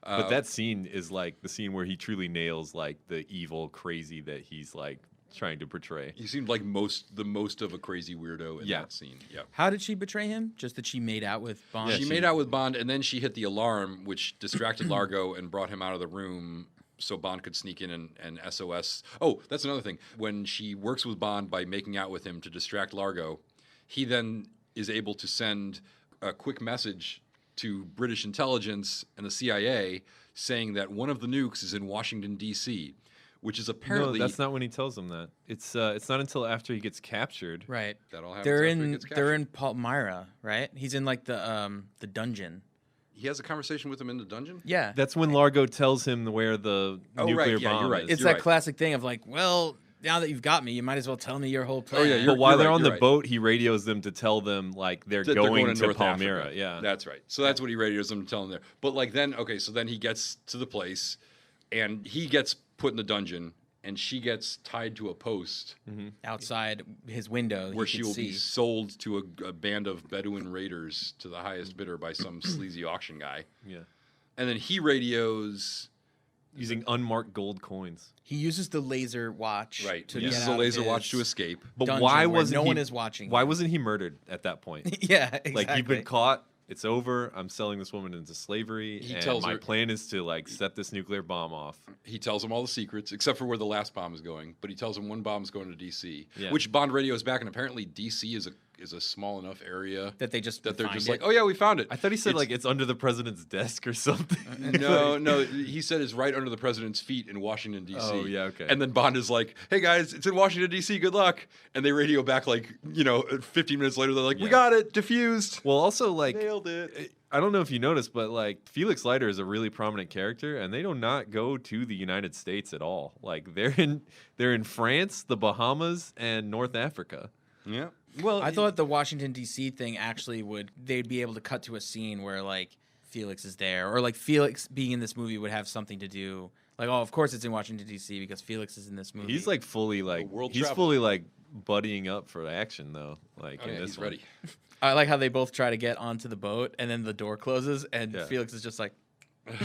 But that scene is like the scene where he truly nails like the evil crazy that he's like trying to portray. He seemed like the most of a crazy weirdo in Yeah. that scene. Yeah. How did she betray him? Just that she made out with Bond? She made out with Bond, and then she hit the alarm, which distracted Largo and brought him out of the room so Bond could sneak in and SOS. Oh, that's another thing. When she works with Bond by making out with him to distract Largo, he then is able to send a quick message to British intelligence and the CIA saying that one of the nukes is in Washington, D.C., which is apparently... No, that's not when he tells them that. It's not until after he gets captured. Right. That all happens They're after he in gets they're captured. in Palmyra, right? He's in like the dungeon. He has a conversation with him in the dungeon? Yeah. That's when Largo tells him where the Oh, right, nuclear yeah, bomb you're right. is. It's You're that right. classic thing of like, well, now that you've got me, you might as well tell me your whole plan. Oh, yeah, But while you're they're right, on you're the right. boat, he radios them to tell them like they're That going to North Palmyra. Africa. Yeah, That's right. So that's what he radios them to tell them there. But like then, okay, so then he gets to the place and he gets put in the dungeon and she gets tied to a post Outside his window, where he she could will see. be sold to a band of Bedouin raiders to the highest bidder by some sleazy auction guy. yeah. And then he radios using unmarked gold coins. He uses the laser watch. Right. To He uses get a out of laser watch his to escape. But dungeon why where wasn't no he, one is watching? Why him. wasn't he murdered at that point? Yeah, exactly. Like he'd been caught. It's over. I'm selling this woman into slavery. He and tells my her- plan is to like set this nuclear bomb off. He tells him all the secrets, except for where the last bomb is going. But he tells him one bomb's going to D.C., Yeah. which Bond radios back, and apparently D.C. is a small enough area that they just that they're find just it. like, oh yeah, we found it. I thought he said like it's under the president's desk or something. No, he said it's right under the president's feet in Washington D.C. Oh, yeah, okay. And then Bond is like, "Hey guys, it's in Washington D.C. Good luck." And they radio back like 15 minutes later. They're like, "We Yeah. got it, diffused, Well, also like nailed it." I don't know if you noticed, but like Felix Leiter is a really prominent character, and they do not go to the United States at all. Like they're in France, the Bahamas, and North Africa. Yeah. Well, I thought the Washington D.C. thing actually they'd be able to cut to a scene where like Felix is there, or like Felix being in this movie would have something to do. Like, oh, of course it's in Washington D.C. because Felix is in this movie. He's like fully like world he's travel. fully like buddying up for action though. Like oh, in yeah, this he's one. ready. I like how they both try to get onto the boat, and then the door closes, and Yeah. Felix is just like,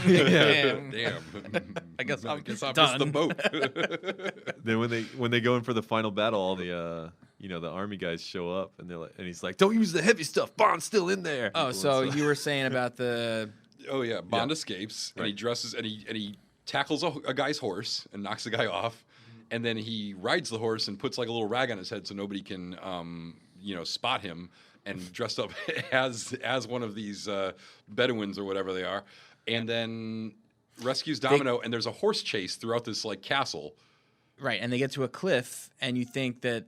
Damn. I guess I'm missed done. the boat. Then when they go in for the final battle, all the the army guys show up, and they're like, and he's like, "Don't use the heavy stuff. Bond's still in there." Oh, so you were saying about the Oh yeah, Bond Yeah. escapes and Right. he dresses and he tackles a guy's horse and knocks the guy off, and then he rides the horse and puts like a little rag on his head so nobody can spot him, and dressed up as one of these Bedouins or whatever they are, and then rescues Domino, and there's a horse chase throughout this like castle. right, and they get to a cliff, and you think that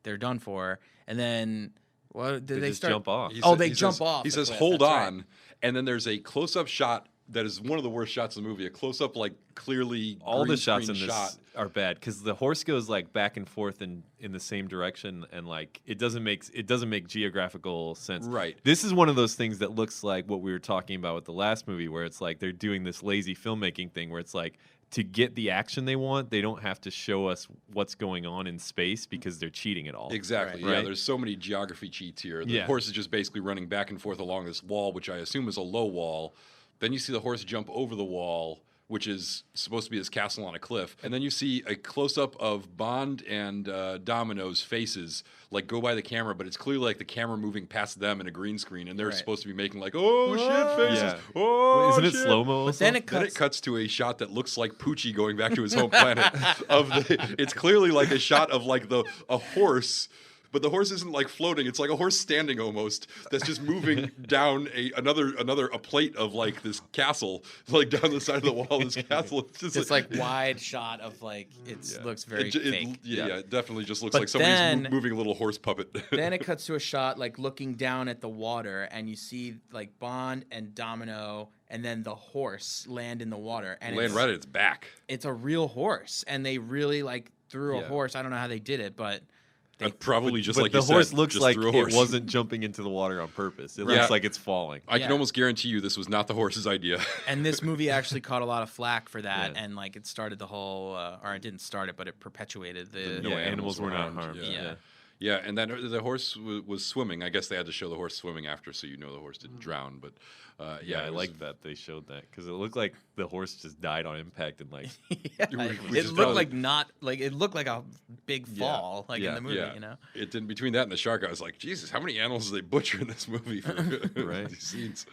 they're done for, and then what did they just start? jump off. He Oh, sa- they he jump says- off He the says, cliff, "Hold that's right. on," and then there's a close-up shot that is one of the worst shots in the movie. A close-up, like clearly All green the shots in screen this shot. are bad because the horse goes like back and forth in the same direction, and like it doesn't make geographical sense. Right. This is one of those things that looks like what we were talking about with the last movie, where it's like they're doing this lazy filmmaking thing, where it's like to get the action they want, they don't have to show us what's going on in space because they're cheating it all. Exactly. Right. Yeah, Right. there's so many geography cheats here. The Yeah. horse is just basically running back and forth along this wall, which I assume is a low wall. Then you see the horse jump over the wall, which is supposed to be his castle on a cliff. And then you see a close-up of Bond and Domino's faces like go by the camera, but it's clearly like the camera moving past them in a green screen, and they're Right. supposed to be making like, oh shit faces. Yeah. Oh, Isn't it shit. slow mo? But then it Then cuts. it cuts to a shot that looks like Poochie going back to his home planet. It's clearly like a shot of like a horse, but the horse isn't like floating. It's like a horse standing almost. That's just moving down a plate of like this castle, like down the side of the wall. This castle. It's just This like wide shot of like looks very fake. It definitely just looks But like somebody's then- moving a little horse puppet. Then it cuts to a shot like looking down at the water, and you see like Bond and Domino, and then the horse land in the water, and Land right at its back. it's a real horse, and they really like threw a Yeah. horse. I don't know how they did it, but Probably just but like the you horse said, looks just like threw a it horse. wasn't jumping into the water on purpose. It Yeah. looks like it's falling. I can Yeah. almost guarantee you this was not the horse's idea. and this movie actually caught a lot of flack for that, Yeah. and like it started the whole, or it didn't start it, but it perpetuated the. No Yeah, animals animals were not harmed, harmed. yeah. Yeah. Yeah, and then the horse was swimming. I guess they had to show the horse swimming after, so you know the horse didn't drown. But Yeah, I it was- like that they showed that because it looked like the horse just died on impact and like Yeah, We it just looked probably- like not like it looked like a big Yeah. fall like Yeah. in the movie, Yeah, you know. it didn't. Between that and the shark, I was like, Jesus, how many animals did they butcher in this movie for Right. these scenes?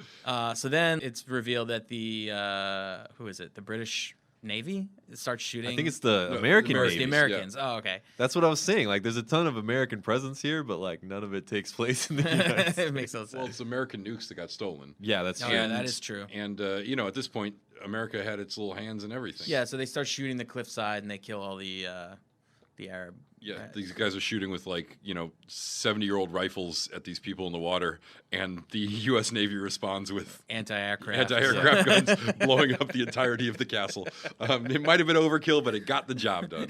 So then it's revealed that the who is it? The British Navy starts shooting. I think it's the No, American the Or Navy. it's Navy. the Americans. Oh, okay. That's what I was saying. Like, there's a ton of American presence here, but like none of it takes place in the U.S. It makes no sense. Well, it's American nukes that got stolen. Yeah, that's Oh, true. yeah, that is true. And at this point, America had its little hands in everything. Yeah, so they start shooting the cliffside and they kill all the Arab. Yeah, these guys are shooting with 70-year-old rifles at these people in the water, and the U.S. Navy responds with Anti-aircraft. anti-aircraft guns blowing up the entirety of the castle. It might have been overkill, but it got the job done.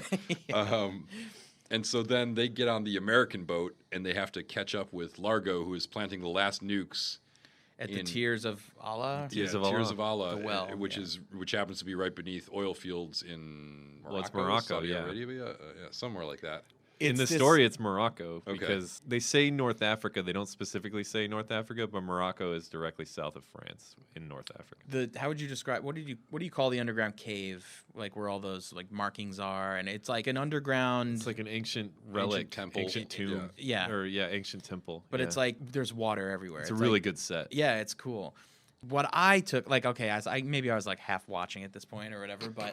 And so then they get on the American boat, and they have to catch up with Largo, who is planting the last nukes. At the in- Tears of Allah. Tears Yeah, of Tears Allah. of Allah, The well, which yeah. which happens to be right beneath oil fields in Morocco, Well, it's Morocco, Saudi yeah. Arabia, somewhere like that. In the It's this- story, it's Morocco Okay. because they say North Africa. They don't specifically say North Africa, but Morocco is directly south of France in North Africa. How would you describe what do you call the underground cave, like where all those like markings are, and it's like an underground, It's like an ancient relic, temple. ancient tomb, Yeah. or ancient temple. but it's like there's water everywhere. it's a It's really like- good set. Yeah, it's cool. What I took, like, okay, maybe I was like half watching at this point or whatever, but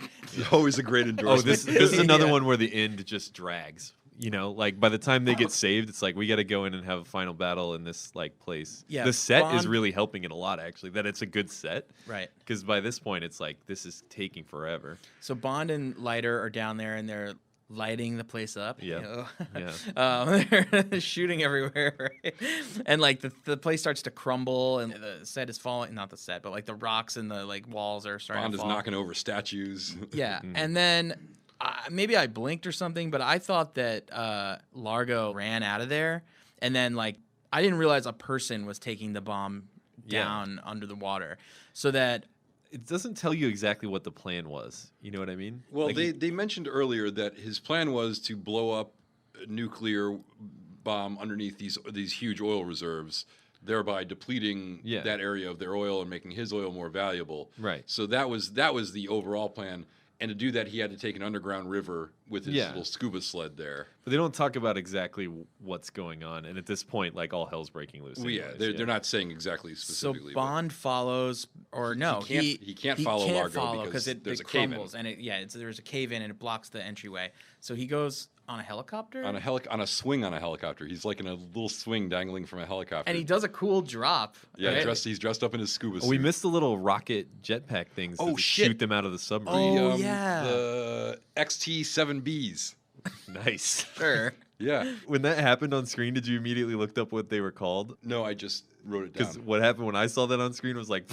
Always a great Oh, endorsement. this is another Yeah. one where the end just drags. You know, like by the time they get saved, it's like we got to go in and have a final battle in this like place. Yeah, the set is Bond- really helping it a lot, actually. That it's a good set, right. because by this point, it's like this is taking forever. So Bond and Leiter are down there and they're lighting the place up. Yeah. You know? Yeah. They're shooting everywhere, right? And like the place starts to crumble and the set is falling. Not the set, but like the rocks and the like walls are starting Bond to is fall. knocking over statues. Yeah, Mm-hmm. and then maybe I blinked or something, but I thought that Largo ran out of there, and then like I didn't realize a person was taking the bomb Yeah. down under the water, so that It doesn't tell you exactly what the plan was. You know what I mean? Well, Like, they mentioned earlier that his plan was to blow up a nuclear bomb underneath these huge oil reserves, thereby depleting Yeah. that area of their oil and making his oil more valuable. Right. So that was the overall plan. And to do that, he had to take an underground river with his Yeah. little scuba sled there. But they don't talk about exactly what's going on, and at this point, like all hell's breaking loose. Well, yeah, anyways, they're not saying exactly so specifically. but Bond follows, or no, he can't follow Largo because it there's a cave-in. crumbles and there's a cave in and it blocks the entryway. So he goes on a helicopter on a swing on a helicopter. He's like in a little swing dangling from a helicopter. and he does a cool drop. yeah, right? he's dressed up in his scuba suit. Oh, we missed the little rocket jetpack things Oh, that shit. shoot them out of the submarine. Oh, yeah. The XT-7Bs. Nice. Sure. Yeah. When that happened on screen, did you immediately look up what they were called? No, I just wrote it Because down. what happened when I saw that on screen was like,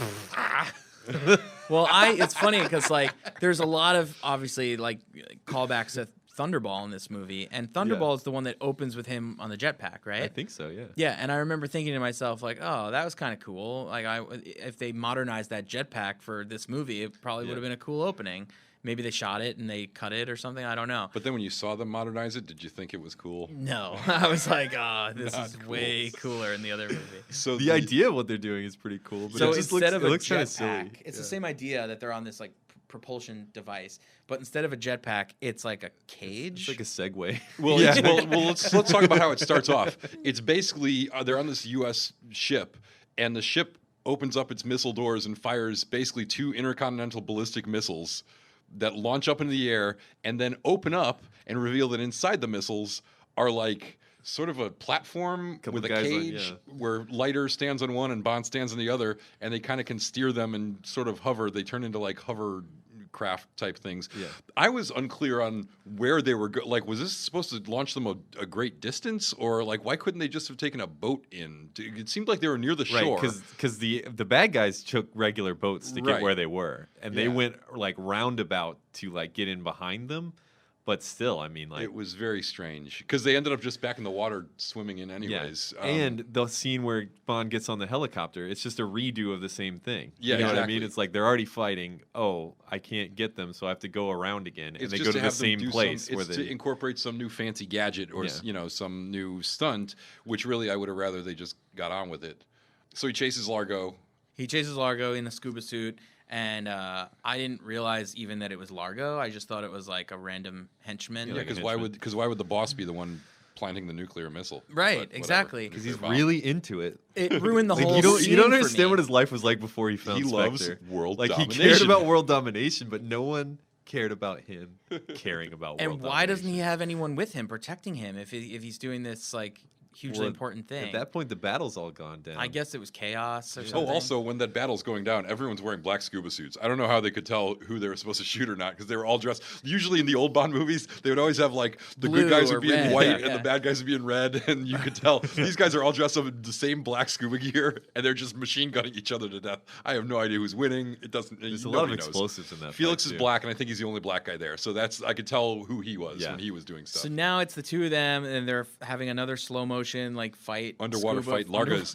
Well, it's funny because like there's a lot of obviously like callbacks to Thunderball in this movie, and Thunderball is the one that opens with him on the jetpack, right? I think so, yeah. Yeah, and I remember thinking to myself like, oh, that was kind of cool. Like if they modernized that jetpack for this movie, it probably would have been a cool opening. Maybe they shot it and they cut it or something. I don't know. But then when you saw them modernize it, did you think it was cool? No, I was like, oh, this Not is cool. way cooler in the other movie. So The idea of what they're doing is pretty cool. But So it just instead looks, of it a looks kind of silly. jetpack, it's the same idea that they're on this like propulsion device, but instead of a jetpack, it's like a cage. It's like a segue. Well, Yeah. let's talk about how it starts off. It's basically they're on this U.S. ship, and the ship opens up its missile doors and fires basically 2 intercontinental ballistic missiles that launch up into the air and then open up and reveal that inside the missiles are like sort of a platform Couple with a guys on- cage yeah. where Leiter stands on one and Bond stands on the other, and they kind of can steer them and sort of hover. They turn into like hovercraft type things. Yeah. I was unclear on where they were like, was this supposed to launch them a great distance, or like why couldn't they just have taken a boat in? It seemed like they were near the shore. Right, because the bad guys took regular boats to get Right. where they were, and they Yeah. went like roundabout to like get in behind them. But still, I mean, like It was very strange because they ended up just back in the water swimming in anyways. Yeah. And the scene where Bond gets on the helicopter, it's just a redo of the same thing. Yeah, you know what I exactly. mean? It's like they're already fighting. Oh, I can't get them, so I have to go around again, and it's they just go to to the have them same do place Some, where it's they. to incorporate some new fancy gadget or Yeah. some new stunt, which really I would have rather they just got on with it. So he chases Largo. He chases Largo in the scuba suit, and I didn't realize even that it was Largo. I just thought it was like a random henchman. Yeah, like a because henchman. why would the boss be the one planting the nuclear missile? Right, But whatever. exactly. Because he's Nuclear bomb. really into it. It ruined the Like, whole you don't scene for understand me. what his life was like before he found He loves Spectre. world Like he cared domination. about world domination, but no one cared about him caring about world And why doesn't he domination. have anyone with him protecting him if he's doing this like hugely Well, important thing? At that point, the battle's all gone down. I guess it was chaos or Oh, something. also, when that battle's going down, everyone's wearing black scuba suits. I don't know how they could tell who they were supposed to shoot or not because they were all dressed. Usually in the old Bond movies, they would always have like the Blue good guys or would be in red, white yeah, and yeah. the bad guys would be in red, and you could tell these guys are all dressed up in the same black scuba gear and they're just machine gunning each other to death. I have no idea who's winning. It doesn't. There's a lot of nobody knows. explosives in that. Felix fight, is too. black, and I think he's the only black guy there. So I could tell who he was Yeah. when he was doing stuff. So now it's the two of them, and they're having another slow mo motion like fight Underwater scuba- fight.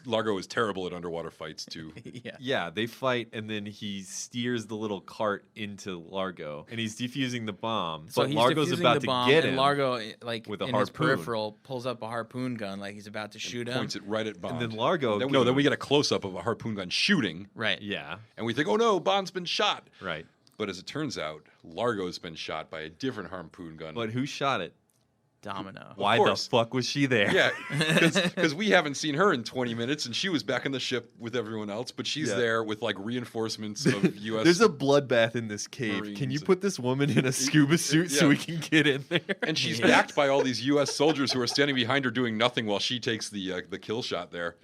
Largo is terrible at underwater fights too. Yeah. Yeah, they fight, and then he steers the little cart into Largo, and he's defusing the bomb. So but he's Largo's defusing about the to bomb, get and him. Largo, like with a in his harpoon. peripheral, pulls up a harpoon gun, like he's about to shoot him. Points it right at Bond. And then Largo. Then we get a close up of a harpoon gun shooting, Right. Yeah, and we think, oh no, Bond's been shot. right. But as it turns out, Largo's been shot by a different harpoon gun. But who shot it? Domino. Why the course. fuck was she there? Yeah, because we haven't seen her in 20 minutes, and she was back in the ship with everyone else, but she's Yeah. there with like reinforcements of U.S. There's a bloodbath in this cave. Can you Marines. put this woman in a scuba suit so Yeah. we can get in there? and she's backed by all these U.S. soldiers who are standing behind her doing nothing while she takes the kill shot there.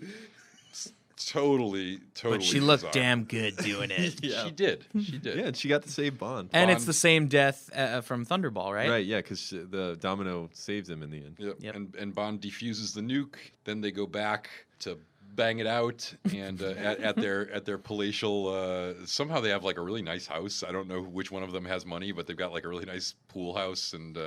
It's totally. But she looked bizarre. damn good doing it. Yeah. She did. Yeah, and she got to save Bond. And it's Bond- the same death from Thunderball, right? Right, yeah, because the Domino saves him in the end. Yep. Yep. And Bond defuses the nuke. Then they go back to bang it out, and at their palatial. Somehow they have like a really nice house. I don't know which one of them has money, but they've got like a really nice pool house. And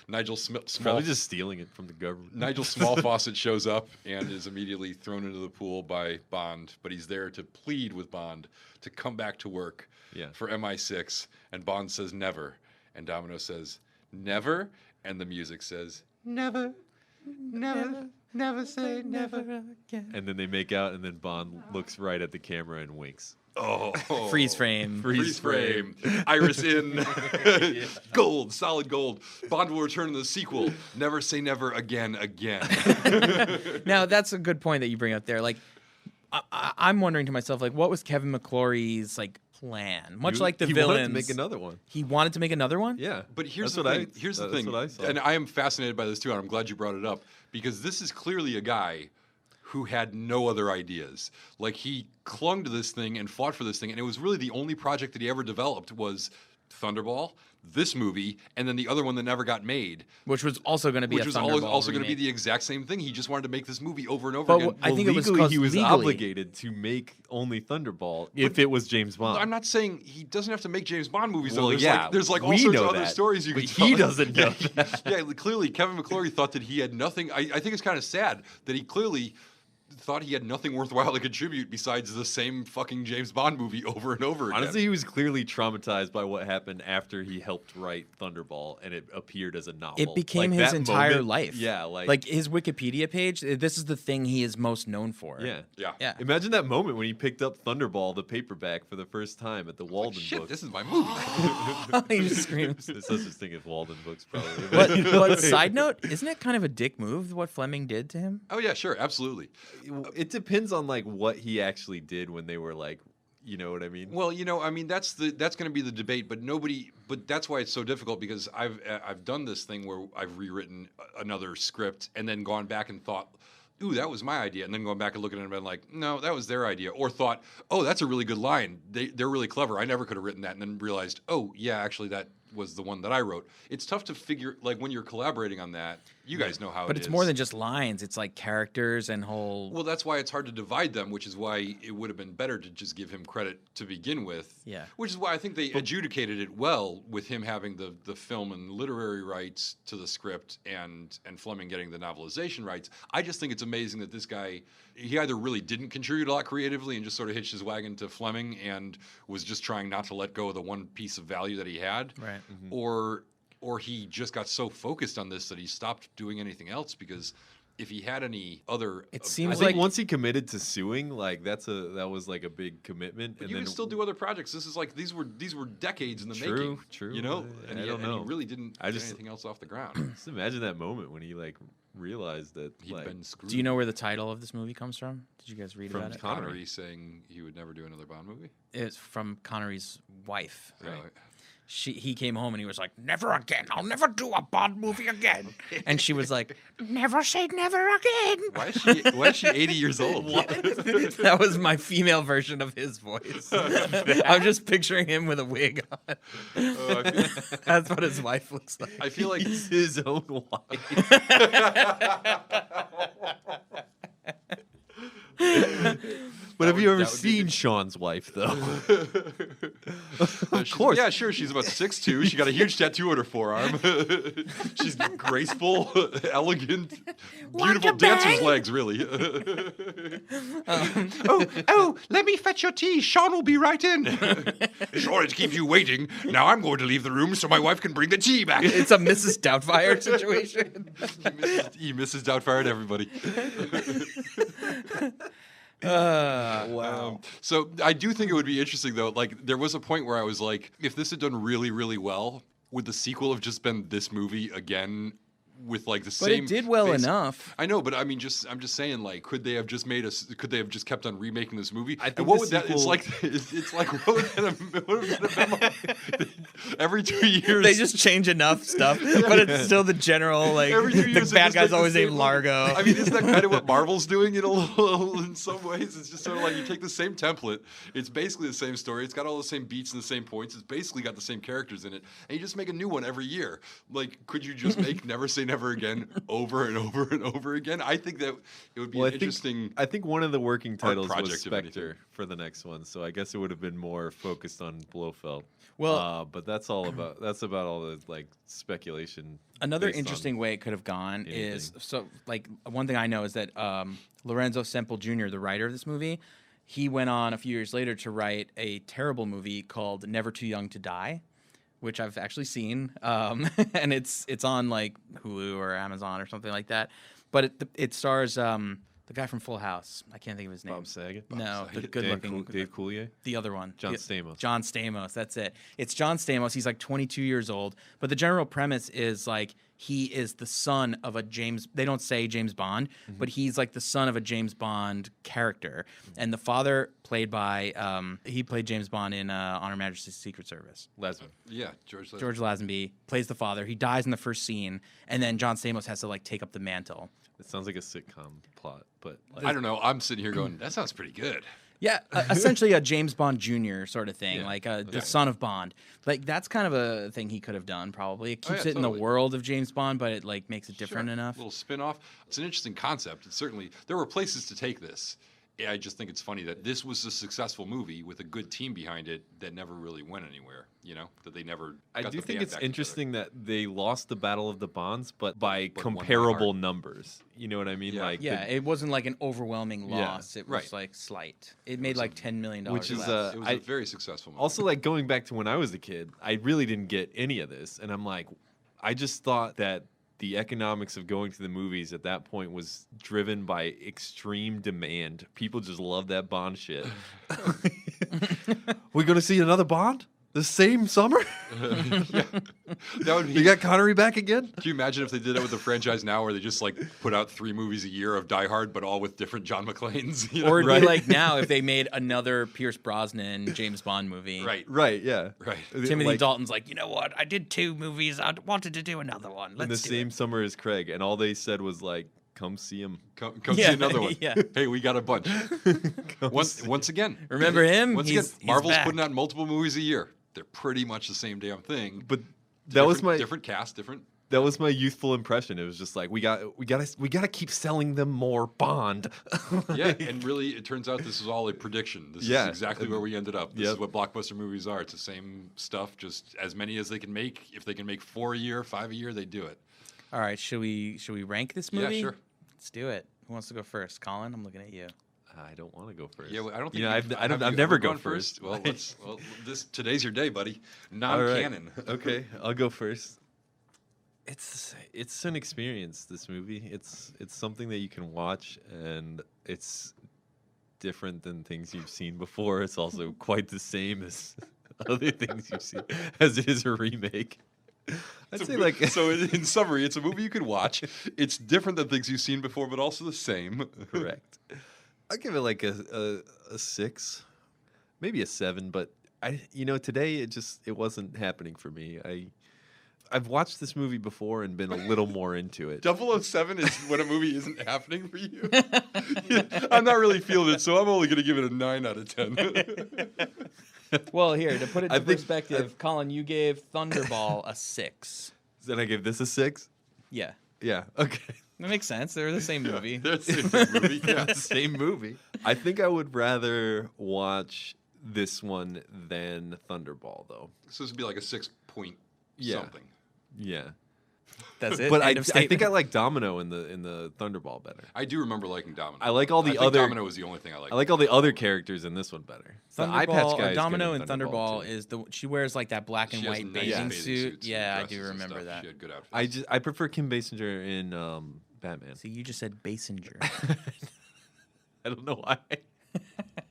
Nigel Small Probably just stealing it from the government. Nigel Smallfaucet shows up and is immediately thrown into the pool by Bond, but he's there to plead with Bond to come back to work Yeah. for MI6, and Bond says never, and Domino says never, and the music says never, never, never say never. And then they make out, and then Bond looks right at the camera and winks. Oh, Freeze frame. Freeze frame. Iris in. Gold, solid gold. Bond will return in the sequel. Never say never again. Now that's a good point that you bring up there. Like, I'm wondering to myself, like, what was Kevin McClory's like plan? Much like the he villains, wanted to make another one. he wanted to make another one. Yeah. But here's That's the what thing. Here's the that's thing. what I saw. And I am fascinated by this too, and I'm glad you brought it up, because this is clearly a guy who had no other ideas. Like, he clung to this thing and fought for this thing, and it was really the only project that he ever developed was Thunderball, this movie, and then the other one that never got made, Which was also going to be which a was Thunderball also going to be remake. the exact same thing. He just wanted to make this movie over and over But again. I think it was legally, 'cause he was legally. obligated to make only Thunderball if it was James Bond. I'm not saying he doesn't have to make James Bond movies. Well, though. There's yeah, like, there's like all we sorts of know other that, stories you but can tell. he doesn't know that. Yeah, clearly Kevin McClory thought that he had nothing. I think it's kind of sad that he clearly thought he had nothing worthwhile to contribute besides the same fucking James Bond movie over and over again. Honestly, he was clearly traumatized by what happened after he helped write Thunderball and it appeared as a novel. It became Like, his that entire moment- life. Yeah, like his Wikipedia page. This is the thing he is most known for. yeah. yeah. Yeah. Imagine that moment when he picked up Thunderball, the paperback, for the first time at the Walden Shit, book. this is my movie. He just screams. There's such a thing as Walden books, probably. But side note, isn't it kind of a dick move what Fleming did to him? Oh yeah, sure, absolutely. It depends on like what he actually did when they were like, you know what I mean? Well, I mean, that's going to be the debate, but that's why it's so difficult, because I've done this thing where I've rewritten another script and then gone back and thought, ooh, that was my idea, and then going back and looking at it and been like, no, that was their idea, or thought, oh, that's a really good line. They're really clever. I never could have written that, and then realized, oh, yeah, actually that was the one that I wrote. It's tough to figure, like, when you're collaborating on that, you guys know how But it it's is. more than just lines. It's like characters and whole. Well, that's why it's hard to divide them, which is why it would have been better to just give him credit to begin with. Yeah. Which is why I think they adjudicated it well with him having the film and literary rights to the script and Fleming getting the novelization rights. I just think it's amazing that this guy, he either really didn't contribute a lot creatively and just sort of hitched his wagon to Fleming and was just trying not to let go of the one piece of value that he had. Right. Or he just got so focused on this that he stopped doing anything else, because if he had any other, It I seems think like once he committed to suing, like that was like a big commitment. but and you then can still do other projects. This is like these were decades in the True, making. true. You know, I and, he, don't and know. he really didn't I get just- anything else off the ground. Just imagine that moment when he like realized that He'd like been screwed. Do you know where the title of this movie comes from? Did you guys read From about it? Connery saying he would never do another Bond movie? It's from Connery's wife. Really? He came home and he was like, "Never again. I'll never do a Bond movie again." And she was like, "Never say never again." Why is she 80 years old? That was my female version of his voice. I'm just picturing him with a wig on. Oh, That's what his wife looks like. I feel like he's his own wife. But have you ever that would be seen Sean's wife though? Of course. Yeah, sure. She's about 6'2". She got a huge tattoo on her forearm. She's graceful, elegant, beautiful dancer's legs, really. Oh, let me fetch your tea. Sean will be right in. Sorry to keep you waiting. Now I'm going to leave the room so my wife can bring the tea back. It's a Mrs. Doubtfire situation. He misses Doubtfire and everybody. Wow. So I do think it would be interesting, though. Like, there was a point where I was like, if this had done really, really well, would the sequel have just been this movie again? With like the But same, it did well enough. I know, but I mean, I'm just saying, like, could they have just could they have just kept on remaking this movie? I think and what the would that? It's sequel- like, it's like, what would that have been like? Every 2 years, They just change enough stuff, but it's still the general, like, Every 2 the years they bad just guy's make the always same named movie. Largo. I mean, isn't that kind of what Marvel's doing in some ways? It's just sort of like you take the same template. It's basically the same story. It's got all the same beats and the same points. It's basically got the same characters in it, and you just make a new one every year. Like, could you just make Never Say Never Again over and over and over again? I think that it would be an interesting. I think one of the working titles was project, if anything. Spectre for the next one, so I guess it would have been more focused on Blofeld. Well- but that's about all the like speculation. Another based on- interesting way it could have gone is anything. so like one thing I know is that Lorenzo Semple Jr., the writer of this movie, he went on a few years later to write a terrible movie called Never Too Young to Die, which I've actually seen, and it's on like Hulu or Amazon or something like that. But it stars the guy from Full House. I can't think of his name. Bob Saget. No, the Saget. good-looking Dave Coulier. the other one. John The- Stamos. John Stamos, that's it. It's John Stamos. He's like 22 years old. But the general premise is like he is the son of a James, they don't say James Bond, but he's like the son of a James Bond character. And the father played by, he played James Bond in On Her Majesty's Secret Service. Lesman. Yeah, George. George Lazenby plays the father. He dies in the first scene. And then John Stamos has to like take up the mantle. It sounds like a sitcom plot, but like, I don't know. I'm sitting here going, that sounds pretty good. Yeah, essentially a James Bond Jr. sort of thing, Yeah. like the son of Bond. Like that's kind of a thing he could have done. Probably it keeps yeah, it in the totally. world of James Bond, but it like makes it different Sure. enough. A little spin-off. It's an interesting concept. It's certainly, there were places to take this. Yeah, I just think it's funny that this was a successful movie with a good team behind it that never really went anywhere. You know, that they never. I got do the think band it's back together. interesting that they lost the Battle of the Bonds, but by But won by comparable heart. numbers. You know what I mean? Yeah. Like, Yeah, it wasn't like an overwhelming Yeah, loss. It was right. like slight. It made like $10 million, Which is, less. It was I- a very successful movie. also, like going back to when I was a kid, I really didn't get any of this, and I'm like, I just thought that the economics of going to the movies at that point was driven by extreme demand. People just love that Bond shit. We gonna see another Bond the same summer? that would be. You got Connery back again? Can you imagine if they did that with the franchise now, where they just like put out 3 movies a year of Die Hard, but all with different John McClanes? You know? Or it'd Right. be like now if they made another Pierce Brosnan James Bond movie. right, Right, yeah. right. Timothy Like, Dalton's like, you know what? I did 2 movies. I wanted to do another one. in the Let's do same it. summer as Craig, and all they said was like, "Come see him." Come Yeah, see another one. yeah. Hey, we got a bunch. Once again, Remember him? Once He's- again, he's Marvel's back. putting out multiple movies a year. They're pretty much the same damn thing. But that was my different cast, different. that was my youthful impression. It was just like we gotta keep selling them more Bond. Yeah, and really, it turns out this is all a prediction. This Yeah. is exactly where we ended up. This Yep. is what blockbuster movies are. It's the same stuff, just as many as they can make. If they can make 4 a year, 5 a year, they do it. All right, should we rank this Yeah, movie? sure. Let's do it. Who wants to go first? Colin, I'm looking at you. I don't want to go first. Yeah, well, I don't think You know, you've- I've have you never ever gone gone first. Well, today's your day, buddy. All right. Non-canon. Okay, I'll go first. It's an experience. This movie. It's something that you can watch, and it's different than things you've seen before. It's also quite the same as other things you've seen, as it is a remake. I'd say like So in summary, it's a movie you can watch. It's different than things you've seen before, but also the same. correct. I'll give it like a 6, maybe a 7. But today it wasn't happening for me. I've watched this movie before and been a little more into it. 007 is when a movie isn't happening for you. I'm not really feeling it, so I'm only going to give it a 9 out of 10. Well, here, to put it I into think- perspective, Colin, you gave Thunderball a 6. Then I give this a 6. Yeah. Yeah. Okay. That makes sense. They're the same movie. That's the same movie. Yeah. Same movie. I think I would rather watch this one than Thunderball, though. So this would be like a 6 point Yeah. something. Yeah. That's it. But End I of think I statement. like Domino in the Thunderball better. I do remember liking Domino. I like all the I think other- Domino was the only thing I liked. I like all the other characters in this one better. The eye patch Thunderball, guy is Domino good and in Thunderball too. is she wears like that black and She has white nice bathing bathing suit. suits and Yeah, I do dresses and remember stuff. that. She had good outfits. I prefer Kim Basinger in Batman. See, you just said Basinger. I don't know why.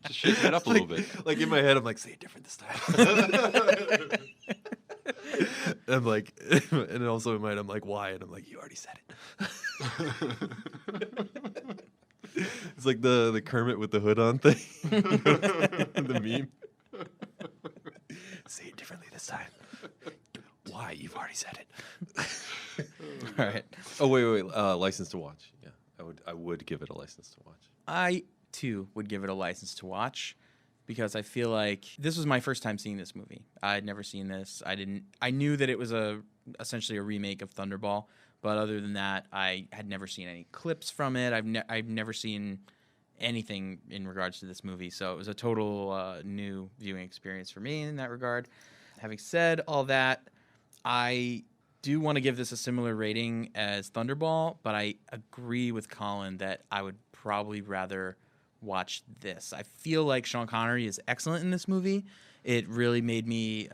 Just shaking it up a little bit. Like in my head, I'm like, say it different this time. And I'm like, and then also in my head, I'm like, why? And I'm like, you already said it. It's like the Kermit with the hood on thing. The meme. Say it differently this time. Why? You've already said it. All right. Oh wait. License to watch. Yeah, I would give it a license to watch. I too would give it a license to watch because I feel like this was my first time seeing this movie. I had never seen this. I knew that it was essentially a remake of Thunderball, but other than that, I had never seen any clips from it. I've never seen anything in regards to this movie, so it was a total new viewing experience for me in that regard. Having said all that, I do want to give this a similar rating as Thunderball, but I agree with Colin that I would probably rather watch this. I feel like Sean Connery is excellent in this movie. It really made me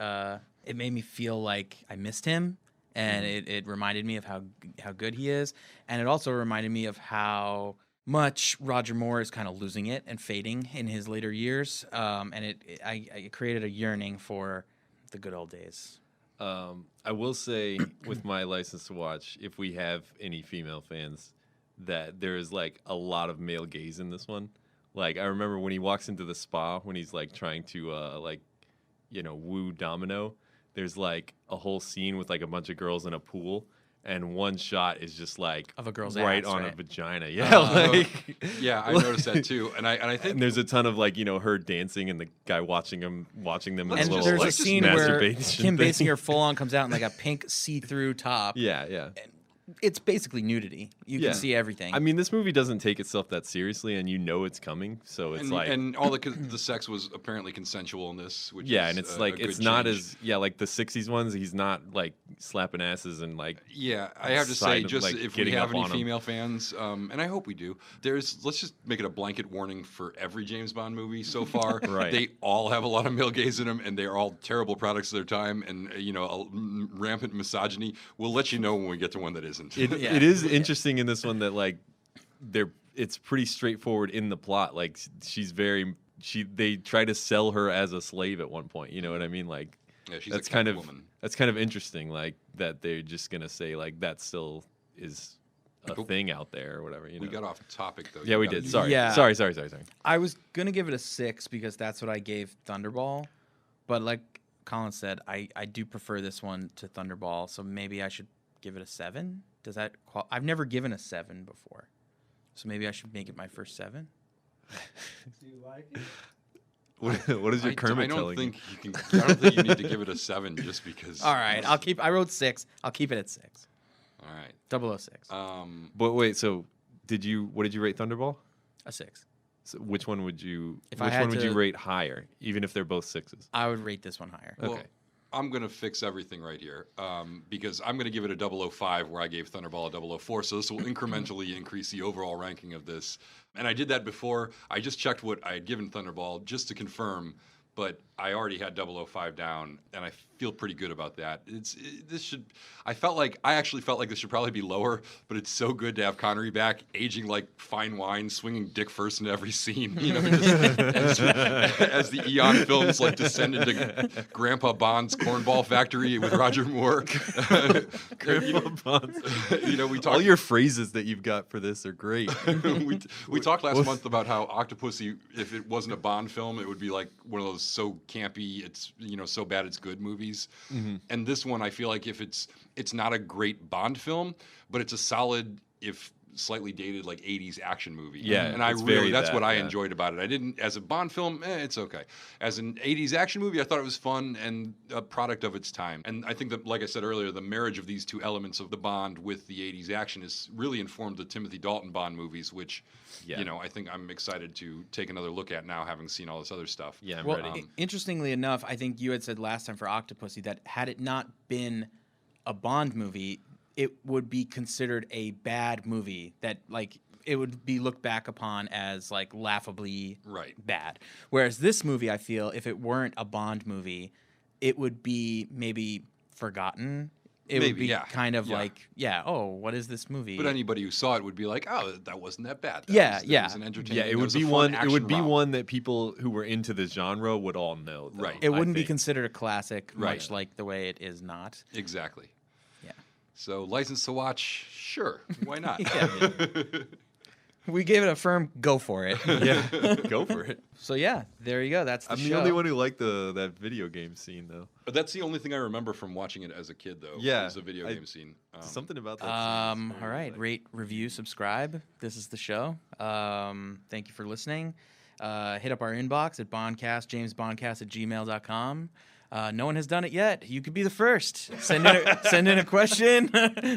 feel like I missed him, and it reminded me of how good he is, and it also reminded me of how much Roger Moore is kind of losing it and fading in his later years, and it created a yearning for the good old days. I will say, with my license to watch, if we have any female fans, that there is like a lot of male gaze in this one. Like I remember when he walks into the spa when he's like trying to woo Domino. There's like a whole scene with like a bunch of girls in a pool, and one shot is just like Of a girl's right ass, on a right? vagina. Yeah, Yeah, I noticed that too, and I think and there's a ton of like her dancing and the guy watching them in And a Let's little just- there's like, a scene where masturbation Kim thing. Basinger full on comes out in like a pink see-through top. Yeah. It's basically nudity. You Yeah. can see everything. I mean, this movie doesn't take itself that seriously, and it's coming. So it's and all the sex was apparently consensual in this, which yeah, is and it's a like good it's not change. like the '60s ones. He's not like slapping asses and like Yeah, I have to say, side of, just like, if we getting have up any on 'em. female fans, and I hope we do, let's just make it a blanket warning for every James Bond movie so far. Right. They all have a lot of male gaze in them, and they are all terrible products of their time, and rampant misogyny. We'll let you know when we get to one that isn't. Yeah. It is interesting in this one that like it's pretty straightforward in the plot. Like they try to sell her as a slave at one point. You know what I mean? Like Yeah, she's that's a kind woman. That's kind of interesting. Like that they're just gonna say like that still is a But thing out there or whatever. We got off topic though. Yeah, You we gotta did. do- Sorry. Yeah. Sorry. I was going to give it a 6 because that's what I gave Thunderball. But like Colin said, I do prefer this one to Thunderball, so maybe I should give it a 7. Does that I've never given a 7 before. So maybe I should make it my first 7. Do you like it? What is your Kermit I don't telling think you? you can. I don't think you need to give it a 7 just because. All right, I wrote 6. I'll keep it at 6. All right. 006. But wait, so what did you rate Thunderball? A 6. So which one would you If I which had one would you to- rate higher, even if they're both 6s? I would rate this one higher. Well, Okay. I'm going to fix everything right here because I'm going to give it a 005 where I gave Thunderball a 004. So this will incrementally increase the overall ranking of this. And I did that before. I just checked what I had given Thunderball just to confirm, but I already had 005 down, and I feel pretty good about that. I actually felt like this should probably be lower, but it's so good to have Connery back, aging like fine wine, swinging dick first in every scene. Just as the Eon films like descend into Grandpa Bond's cornball factory with Roger Moore. Grandpa Bonds. We All talked. your phrases that you've got for this are great. we talked last month about how Octopussy, if it wasn't a Bond film, it would be like one of those so campy, it's so bad it's good movies. And this one, I feel like if it's not a great Bond film, but it's a solid, if slightly dated like 80s action movie. Yeah, and I it's really very that's that, what I yeah. enjoyed about it. I didn't as a Bond film, it's okay. As an 80s action movie, I thought it was fun and a product of its time. And I think that, like I said earlier, the marriage of these two elements of the Bond with the 80s action has really informed the Timothy Dalton Bond movies, which Yeah. I think I'm excited to take another look at now, having seen all this other stuff. Yeah, I'm Well, ready. interestingly enough, I think you had said last time for Octopussy that had it not been a Bond movie, it would be considered a bad movie that, like, it would be looked back upon as, like, laughably Right. bad. Whereas this movie, I feel, if it weren't a Bond movie, it would be maybe forgotten. It would Maybe, be yeah. kind of Yeah. like, oh, what is this movie? But anybody who saw it would be like, "Oh, that wasn't that bad." That Yeah, was, yeah. It was an entertaining. Yeah, it that would was a be fun one. It action would be romp. one that people who were into the genre would all know. though, Right. It I wouldn't be think. considered a classic, Right. much like the way it is not. Exactly. Yeah. So, License to Watch, sure, why not? We gave it a firm go for it. Yeah, go for it. So yeah, there you go. That's the I'm show. the only one who liked that video game scene though. But that's the only thing I remember from watching it as a kid, though. Yeah, is a video game scene. Something about that. scene is All very, right, like- rate, review, subscribe. This is the show. Thank you for listening. Hit up our inbox at Bondcast, jamesbondcast@gmail.com. No one has done it yet. You could be the first. Send in a question.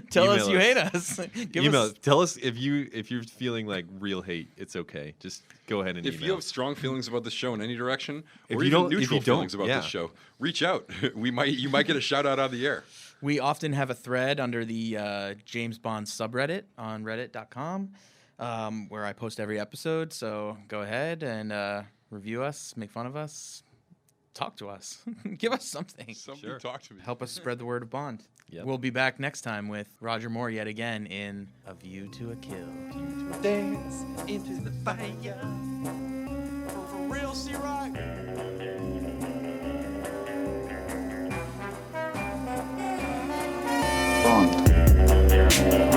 Tell us Email you us. hate us. Give Email. us. Tell us if you're feeling like real hate. It's okay. Just go ahead and If email. you have strong feelings about the show in any direction, If or you even don't- if neutral you don't, feelings about yeah. this show, reach out. You might get a shout out on the air. We often have a thread under the James Bond subreddit on reddit.com where I post every episode. So go ahead and review us, make fun of us, talk to us, give us something. Somebody Sure. talk to me. Help us spread the word of Bond. Yep. We'll be back next time with Roger Moore yet again in A View to a Kill. Dance into the fire. For real, C-Rock. Bond.